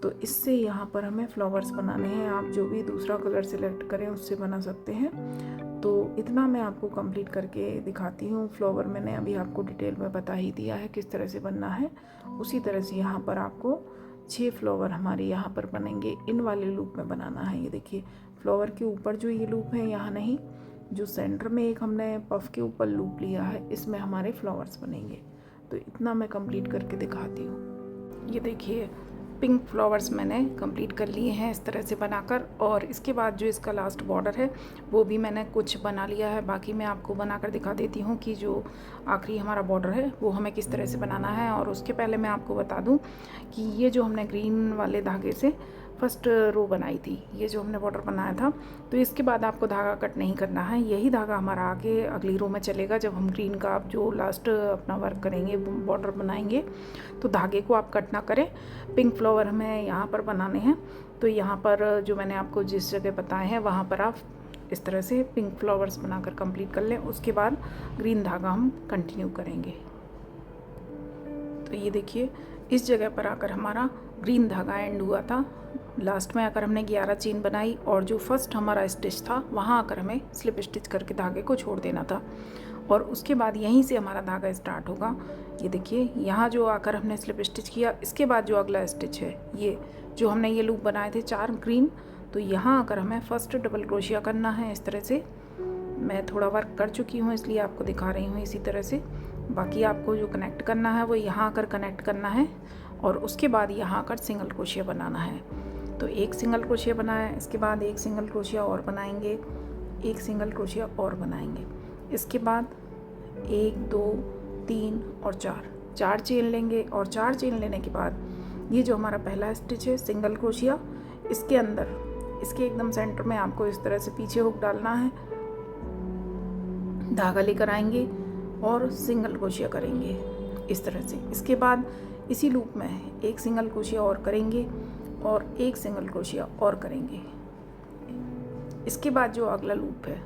Speaker 1: तो इससे यहाँ पर हमें फ्लावर्स बनाने हैं। आप जो भी दूसरा कलर सिलेक्ट करें उससे बना सकते हैं। तो इतना मैं आपको कंप्लीट करके दिखाती हूँ। फ्लावर मैंने अभी आपको डिटेल में बता ही दिया है किस तरह से बनना है। उसी तरह से यहाँ पर आपको 6 फ्लावर हमारे यहाँ पर बनेंगे, इन वाले लूप में बनाना है। ये देखिए फ्लावर के ऊपर जो ये लूप है, यहाँ नहीं, जो सेंटर में एक हमने पफ के ऊपर लूप लिया है, इसमें हमारे फ्लावर्स बनेंगे। तो इतना मैं कंप्लीट करके दिखाती हूँ। ये देखिए पिंक फ्लावर्स मैंने कंप्लीट कर लिए हैं इस तरह से बनाकर, और इसके बाद जो इसका लास्ट बॉर्डर है वो भी मैंने कुछ बना लिया है। बाकी मैं आपको बनाकर दिखा देती हूँ कि जो आखिरी हमारा बॉर्डर है वो हमें किस तरह से बनाना है। और उसके पहले मैं आपको बता दूँ कि ये जो हमने ग्रीन वाले धागे से फर्स्ट रो बनाई थी, ये जो हमने बॉर्डर बनाया था, तो इसके बाद आपको धागा कट नहीं करना है। यही धागा हमारा आगे अगली रो में चलेगा। जब हम ग्रीन का जो लास्ट अपना वर्क करेंगे, बॉर्डर बनाएंगे, तो धागे को आप कट ना करें। पिंक फ्लावर हमें यहाँ पर बनाने हैं, तो यहाँ पर जो मैंने आपको जिस जगह बताए हैं वहाँ पर आप इस तरह से पिंक फ्लावर्स बनाकर कंप्लीट कर लें। उसके बाद ग्रीन धागा हम कंटिन्यू करेंगे। तो ये देखिए इस जगह पर आकर हमारा ग्रीन धागा एंड हुआ था। लास्ट में आकर हमने 11 चेन बनाई, और जो फर्स्ट हमारा स्टिच था वहाँ आकर हमें स्लिप स्टिच करके धागे को छोड़ देना था, और उसके बाद यहीं से हमारा धागा स्टार्ट होगा। ये देखिए यहाँ जो आकर हमने स्लिप स्टिच किया, इसके बाद जो अगला स्टिच है, ये जो हमने ये लूप बनाए थे 4 ग्रीन, तो यहाँ आकर हमें फर्स्ट डबल क्रोशिया करना है। इस तरह से मैं थोड़ा वर्क कर चुकी हूँ इसलिए आपको दिखा रही हूँ इसी तरह से। बाकी आपको जो कनेक्ट करना है वो यहाँ आकर कनेक्ट करना है, और उसके बाद यहाँ आकर सिंगल क्रोशिया बनाना है। तो एक सिंगल क्रोशिया बनाया, इसके बाद एक सिंगल क्रोशिया और बनाएंगे, एक सिंगल क्रोशिया और बनाएंगे। इसके बाद 1 2 3 और 4 चेन लेंगे, और 4 चेन लेने के बाद ये जो हमारा पहला स्टिच है सिंगल क्रोशिया, इसके अंदर इसके एकदम सेंटर में आपको इस तरह से पीछे हुक डालना है, धागा लेकर आएंगे और सिंगल क्रोशिया करेंगे इस तरह से। इसके बाद इसी लूप में एक सिंगल क्रोशिया और करेंगे और एक सिंगल क्रोशिया और करेंगे। इसके बाद जो अगला लूप है,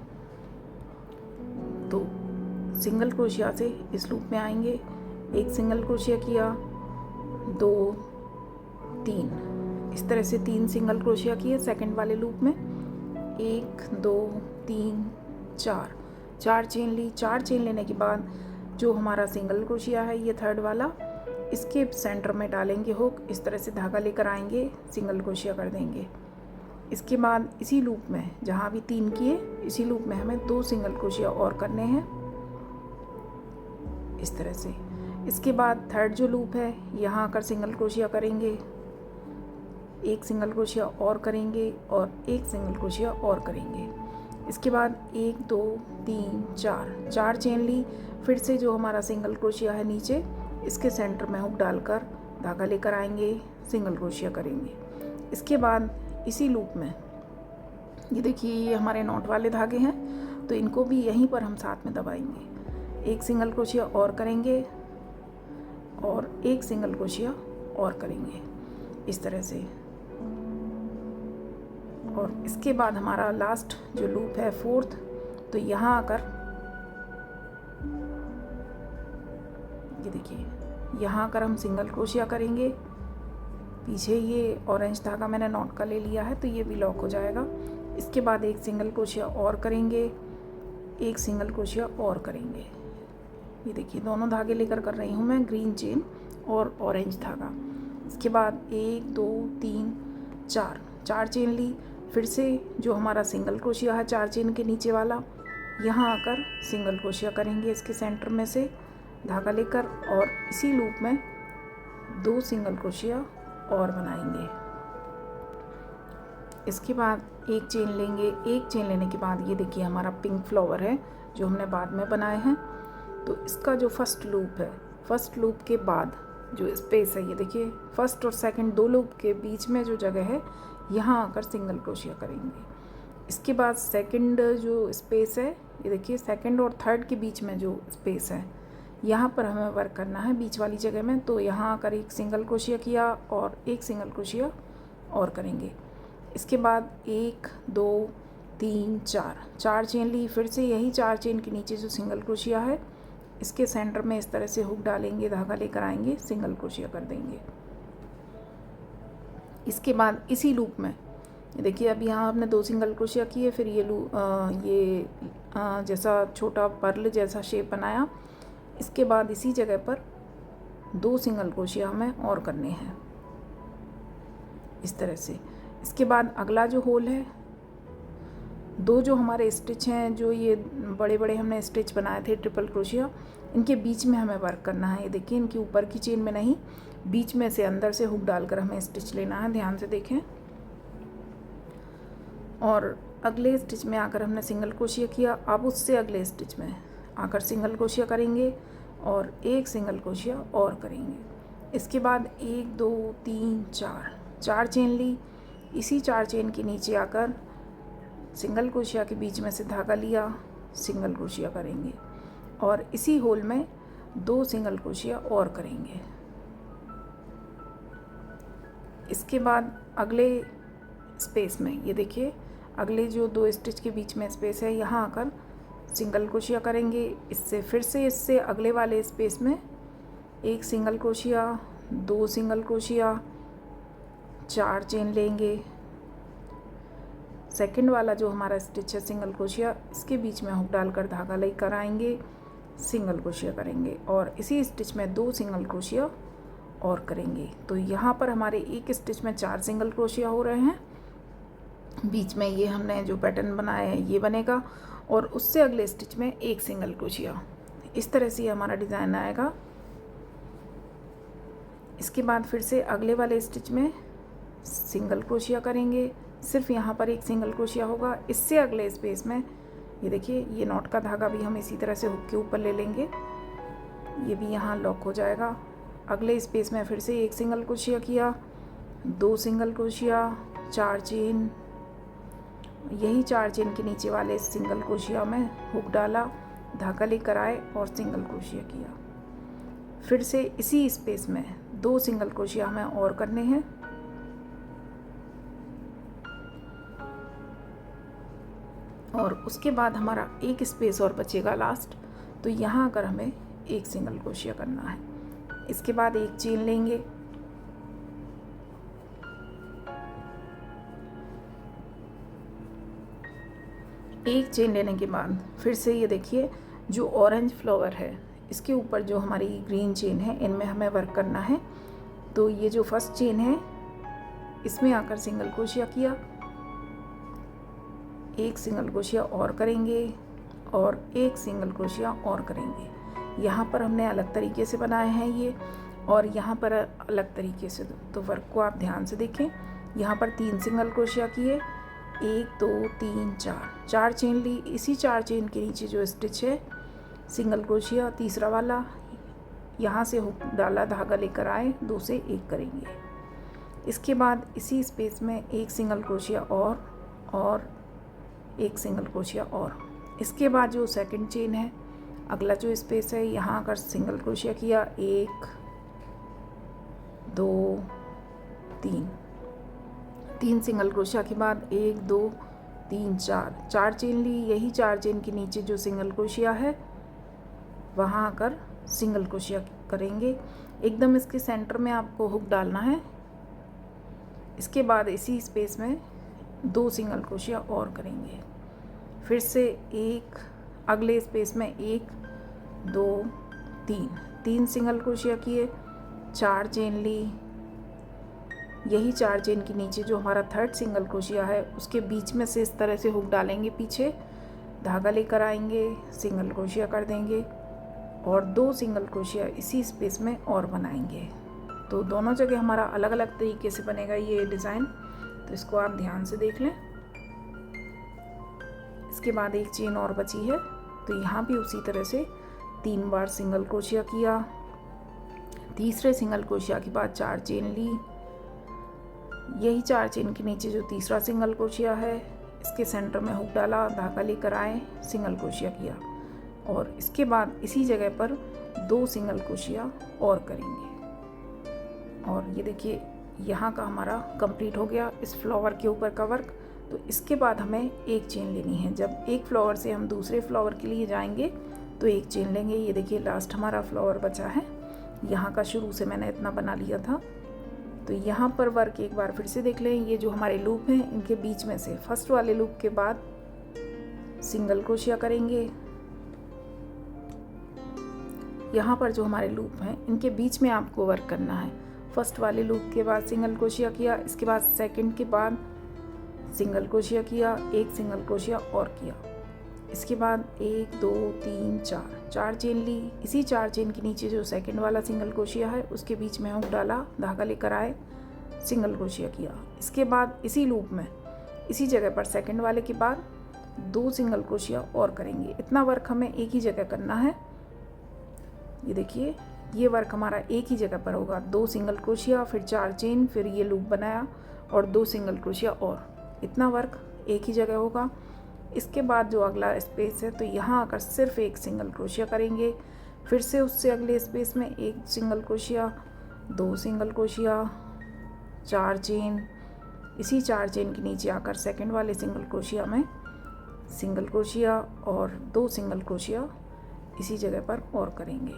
Speaker 1: तो सिंगल क्रोशिया से इस लूप में आएंगे, एक सिंगल क्रोशिया किया, 2 3, इस तरह से 3 सिंगल क्रोशिया किए सेकंड वाले लूप में, 1 2 3 4 चेन ली। 4 चेन लेने के बाद जो हमारा सिंगल क्रोशिया है ये थर्ड वाला, इसके सेंटर में डालेंगे हुक, इस तरह से धागा लेकर आएंगे, सिंगल क्रोशिया कर देंगे। इसके बाद इसी लूप में जहाँ भी 3 किए, इसी लूप में हमें 2 सिंगल क्रोशिया और करने हैं इस तरह से। इसके बाद थर्ड जो लूप है यहाँ आकर सिंगल क्रोशिया करेंगे, एक सिंगल क्रोशिया और करेंगे और एक सिंगल क्रोशिया और करेंगे। इसके बाद 1 2 3 4 चेन ली। फिर से जो हमारा सिंगल क्रोशिया है नीचे, इसके सेंटर में हुक डालकर धागा लेकर आएंगे, सिंगल क्रोशिया करेंगे। इसके बाद इसी लूप में ये देखिए ये हमारे नॉट वाले धागे हैं, तो इनको भी यहीं पर हम साथ में दबाएंगे। एक सिंगल क्रोशिया और करेंगे और एक सिंगल क्रोशिया और करेंगे इस तरह से। और इसके बाद हमारा लास्ट जो लूप है फोर्थ, तो यहाँ आकर ये देखिए यहाँ आकर हम सिंगल क्रोशिया करेंगे। पीछे ये ऑरेंज धागा मैंने नॉट का ले लिया है, तो ये भी लॉक हो जाएगा। इसके बाद एक सिंगल क्रोशिया और करेंगे, एक सिंगल क्रोशिया और करेंगे। ये देखिए दोनों धागे लेकर कर रही हूँ मैं, ग्रीन चेन और ऑरेंज धागा। इसके बाद 1 2 3 4 चेन ली। फिर से जो हमारा सिंगल क्रोशिया है 4 चेन के नीचे वाला, यहाँ आकर सिंगल क्रोशिया करेंगे इसके सेंटर में से धागा लेकर, और इसी लूप में 2 सिंगल क्रोशिया और बनाएंगे। इसके बाद एक चेन लेंगे। एक चेन लेने के बाद ये देखिए हमारा पिंक फ्लावर है जो हमने बाद में बनाए हैं, तो इसका जो फर्स्ट लूप है, फर्स्ट लूप के बाद जो स्पेस है, ये देखिए फर्स्ट और सेकंड 2 लूप के बीच में जो जगह है, यहाँ आकर सिंगल क्रोशिया करेंगे। इसके बाद सेकंड जो स्पेस है, ये देखिए सेकंड और थर्ड के बीच में जो स्पेस है, यहाँ पर हमें वर्क करना है बीच वाली जगह में। तो यहाँ आकर एक सिंगल क्रोशिया किया और एक सिंगल क्रोशिया और करेंगे। इसके बाद 1 2 3 4 चेन ली। फिर से यही 4 चेन के नीचे जो सिंगल क्रोशिया है इसके सेंटर में इस तरह से हुक डालेंगे, धागा लेकर आएंगे, सिंगल क्रोशिया कर देंगे। इसके बाद इसी लूप में देखिए अब यहाँ हमने 2 सिंगल क्रोशिया किए, फिर ये जैसा छोटा पर्ल जैसा शेप बनाया। इसके बाद इसी जगह पर 2 सिंगल क्रोशिया हमें और करने हैं इस तरह से। इसके बाद अगला जो होल है, 2 जो हमारे स्टिच हैं, जो ये बड़े बड़े हमने स्टिच बनाए थे ट्रिपल क्रोशिया, इनके बीच में हमें वर्क करना है। ये देखिए इनकी ऊपर की चेन में नहीं, बीच में से अंदर से हुक डालकर हमें स्टिच लेना है, ध्यान से देखें। और अगले स्टिच में आकर हमने सिंगल क्रोशिया किया। अब उससे अगले स्टिच में आकर सिंगल क्रोशिया करेंगे और एक सिंगल क्रोशिया और करेंगे। इसके बाद 1 2 3 4 चेन ली। इसी 4 चेन के नीचे आकर सिंगल क्रोशिया के बीच में से धागा लिया, सिंगल क्रोशिया करेंगे और इसी होल में 2 सिंगल क्रोशिया और करेंगे। इसके बाद अगले स्पेस में ये देखिए अगले जो 2 स्टिच के बीच में स्पेस है, यहाँ आकर सिंगल क्रोशिया करेंगे। इससे अगले वाले स्पेस में 1 single crochet, 2 single crochet, 4 chain लेंगे। सेकंड वाला जो हमारा स्टिच है सिंगल क्रोशिया, इसके बीच में हुक डालकर धागा लेकर आएंगे, सिंगल क्रोशिया करेंगे और इसी स्टिच में 2 सिंगल क्रोशिया और करेंगे। तो यहाँ पर हमारे एक स्टिच में 4 सिंगल क्रोशिया हो रहे हैं। बीच में ये हमने जो पैटर्न बनाया है ये बनेगा और उससे अगले स्टिच में 1 सिंगल क्रोशिया। इस तरह से हमारा डिज़ाइन आएगा। इसके बाद फिर से अगले वाले स्टिच में सिंगल क्रोशिया करेंगे, सिर्फ यहाँ पर 1 सिंगल क्रोशिया होगा। इससे अगले स्पेस में ये देखिए ये नॉट का धागा भी हम इसी तरह से हुक के ऊपर ले लेंगे, ये भी यहाँ लॉक हो जाएगा। अगले स्पेस में फिर से 1 सिंगल क्रोशिया किया, 2 सिंगल क्रोशिया, 4 चेन, यही 4 चेन के नीचे वाले सिंगल क्रोशिया में हुक डाला, धागा लेकर आए और सिंगल क्रोशिया किया। फिर से इसी स्पेस में 2 सिंगल क्रोशिया हमें और करने हैं। और उसके बाद हमारा एक स्पेस और बचेगा लास्ट, तो यहाँ आकर हमें 1 सिंगल क्रोशिया करना है। इसके बाद 1 चेन लेंगे, एक चेन लेने के बाद फिर से ये देखिए जो ऑरेंज फ्लावर है इसके ऊपर जो हमारी ग्रीन चेन है, इनमें हमें वर्क करना है। तो ये जो फर्स्ट चेन है इसमें आकर सिंगल क्रोशिया किया, 1 सिंगल क्रोशिया और करेंगे और 1 सिंगल क्रोशिया और करेंगे। यहाँ पर हमने अलग तरीके से बनाए हैं ये, और यहाँ पर अलग तरीके से, तो वर्क को आप ध्यान से देखें। यहाँ पर 3 सिंगल क्रोशिया किए, 1 2 3 4 चेन ली। इसी 4 चेन के नीचे जो स्टिच है सिंगल क्रोशिया, तीसरा वाला, यहाँ से हुक डाला, धागा लेकर आए, 2 से 1 करेंगे। इसके बाद इसी स्पेस में 1 सिंगल क्रोशिया और 1 सिंगल क्रोशिया और। इसके बाद जो सेकंड चेन है, अगला जो स्पेस है, यहाँ आकर सिंगल क्रोशिया किया, 1 2 3 सिंगल क्रोशिया के बाद 1 2 3 4 चेन ली। यही 4 चेन के नीचे जो सिंगल क्रोशिया है वहाँ आकर सिंगल क्रोशिया करेंगे। एकदम इसके सेंटर में आपको हुक डालना है। इसके बाद इसी स्पेस में 2 सिंगल क्रोशिया और करेंगे। फिर से 1, अगले स्पेस में 1 2 3 सिंगल क्रोशिया किए, 4 चेन ली। यही 4 चेन के नीचे जो हमारा थर्ड सिंगल क्रोशिया है उसके बीच में से इस तरह से हुक डालेंगे, पीछे धागा लेकर आएंगे, सिंगल क्रोशिया कर देंगे और 2 सिंगल क्रोशिया इसी स्पेस में और बनाएंगे। तो दोनों जगह हमारा अलग अलग तरीके से बनेगा ये डिज़ाइन, तो इसको आप ध्यान से देख लें। इसके बाद 1 चेन और बची है, तो यहाँ भी उसी तरह से 3 बार सिंगल क्रोशिया किया। तीसरे सिंगल क्रोशिया के बाद 4 चेन ली। यही 4 चेन के नीचे जो तीसरा सिंगल क्रोशिया है इसके सेंटर में हुक डाला, धागा लेकर आए, सिंगल क्रोशिया किया और इसके बाद इसी जगह पर 2 सिंगल क्रोशिया और करेंगे। और ये देखिए यहाँ का हमारा कंप्लीट हो गया इस फ्लावर के ऊपर का वर्क। तो इसके बाद हमें एक चेन लेनी है। जब एक फ्लावर से हम दूसरे फ्लावर के लिए जाएंगे तो एक चेन लेंगे। ये देखिए लास्ट हमारा फ्लावर बचा है, यहाँ का शुरू से मैंने इतना बना लिया था। तो यहाँ पर वर्क एक बार फिर से देख लें। ये जो हमारे लूप हैं इनके बीच में से फर्स्ट वाले लूप के बाद सिंगल क्रोशिया करेंगे। यहाँ पर जो हमारे लूप हैं इनके बीच में आपको वर्क करना है। फर्स्ट वाले लूप के बाद सिंगल क्रोशिया किया, इसके बाद सेकंड के बाद सिंगल क्रोशिया किया, एक सिंगल क्रोशिया और किया, इसके बाद 1 2 3 4 चेन ली। इसी 4 चेन के नीचे जो सेकंड वाला सिंगल क्रोशिया है उसके बीच में हुक डाला, धागा लेकर आए, सिंगल क्रोशिया किया। इसके बाद इसी लूप में इसी जगह पर सेकंड वाले के बाद 2 सिंगल क्रोशिया और करेंगे। इतना वर्क हमें एक ही जगह करना है। ये देखिए ये वर्क हमारा एक ही जगह पर होगा। 2 सिंगल क्रोशिया, फिर 4 चेन, फिर ये लूप बनाया और 2 सिंगल क्रोशिया और, इतना वर्क एक ही जगह होगा। इसके बाद जो अगला स्पेस है तो यहाँ आकर सिर्फ एक सिंगल क्रोशिया करेंगे। फिर से उससे अगले स्पेस में एक single crochet, 2 single crochet, 4 chain, इसी 4 चेन के नीचे आकर सेकंड वाले सिंगल क्रोशिया में सिंगल क्रोशिया और 2 सिंगल क्रोशिया इसी जगह पर और करेंगे।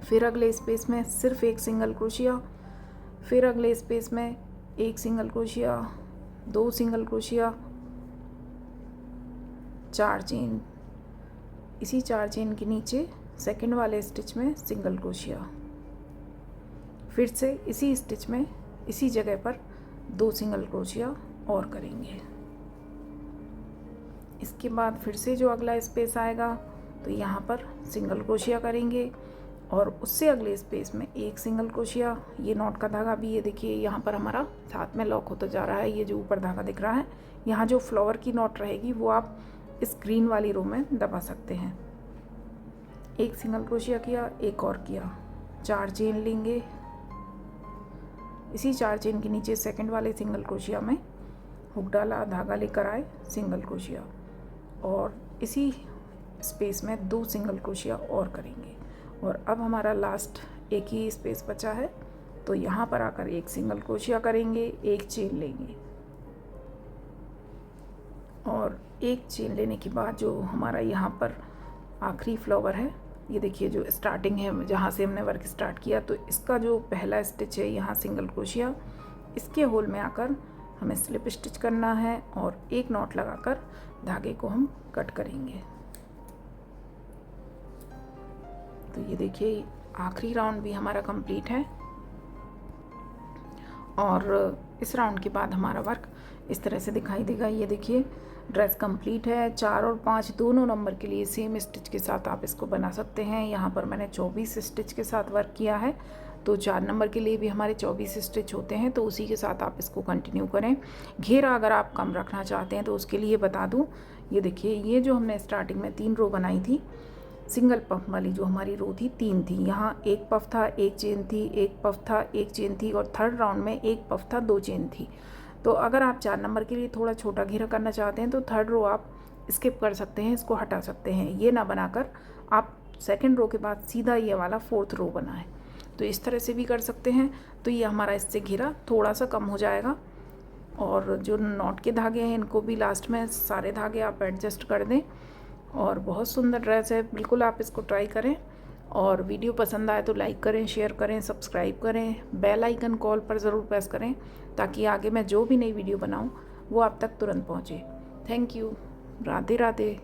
Speaker 1: फिर अगले स्पेस में सिर्फ एक सिंगल क्रोशिया, फिर अगले स्पेस में एक single crochet, 2 single crochet, 4 chain, इसी 4 चेन के नीचे सेकंड वाले स्टिच में सिंगल क्रोशिया, फिर से इसी स्टिच में इसी जगह पर 2 सिंगल क्रोशिया और करेंगे। इसके बाद फिर से जो अगला स्पेस आएगा तो यहाँ पर सिंगल क्रोशिया करेंगे और उससे अगले स्पेस में एक सिंगल क्रोशिया। ये नॉट का धागा भी ये देखिए यहाँ पर हमारा साथ में लॉक होता जा रहा है। ये जो ऊपर धागा दिख रहा है, यहाँ जो फ्लावर की नॉट रहेगी वो आप इस ग्रीन वाली रो में दबा सकते हैं। एक सिंगल क्रोशिया किया, एक और किया, 4 चेन लेंगे, इसी 4 चेन के नीचे सेकंड वाले सिंगल क्रोशिया में हुक डाला, धागा लेकर आए, सिंगल क्रोशिया और इसी स्पेस में 2 सिंगल क्रोशिया और करेंगे। और अब हमारा लास्ट एक ही स्पेस बचा है तो यहाँ पर आकर एक सिंगल क्रोशिया करेंगे, एक चेन लेंगे और एक चेन लेने के बाद जो हमारा यहाँ पर आखिरी फ्लावर है, ये देखिए जो स्टार्टिंग है जहाँ से हमने वर्क स्टार्ट किया, तो इसका जो पहला स्टिच है यहाँ सिंगल क्रोशिया, इसके होल में आकर हमें स्लिप स्टिच करना है और एक नॉट लगाकर धागे को हम कट करेंगे। तो ये देखिए आखिरी राउंड भी हमारा कंप्लीट है और इस राउंड के बाद हमारा वर्क इस तरह से दिखाई देगा। ये देखिए ड्रेस कंप्लीट है। 4 और 5 दोनों नंबर के लिए सेम स्टिच के साथ आप इसको बना सकते हैं। यहाँ पर मैंने 24 स्टिच के साथ वर्क किया है, तो 4 नंबर के लिए भी हमारे 24 स्टिच होते हैं, तो उसी के साथ आप इसको कंटिन्यू करें। घेरा अगर आप कम रखना चाहते हैं तो उसके लिए बता दूँ, ये देखिए ये जो हमने स्टार्टिंग में 3 रो बनाई थी, सिंगल पफ वाली जो हमारी रो थी 3 थी, यहाँ एक पफ था, एक चेन थी, एक पफ था, एक चेन थी और थर्ड राउंड में एक पफ था, 2 चेन थी। तो अगर आप 4 नंबर के लिए थोड़ा छोटा घेरा करना चाहते हैं तो थर्ड रो आप स्किप कर सकते हैं, इसको हटा सकते हैं। ये ना बनाकर आप सेकंड रो के बाद सीधा ये वाला 4th रो बनाएं, तो इस तरह से भी कर सकते हैं। तो ये हमारा इससे घेरा थोड़ा सा कम हो जाएगा। और जो नॉट के धागे हैं इनको भी लास्ट में सारे धागे आप एडजस्ट कर दें। और बहुत सुंदर ड्रेस है, बिल्कुल आप इसको ट्राई करें। और वीडियो पसंद आए तो लाइक करें, शेयर करें, सब्सक्राइब करें, बेल आइकन कॉल पर ज़रूर प्रेस करें ताकि आगे मैं जो भी नई वीडियो बनाऊं वो आप तक तुरंत पहुंचे। Thank you. राधे राधे।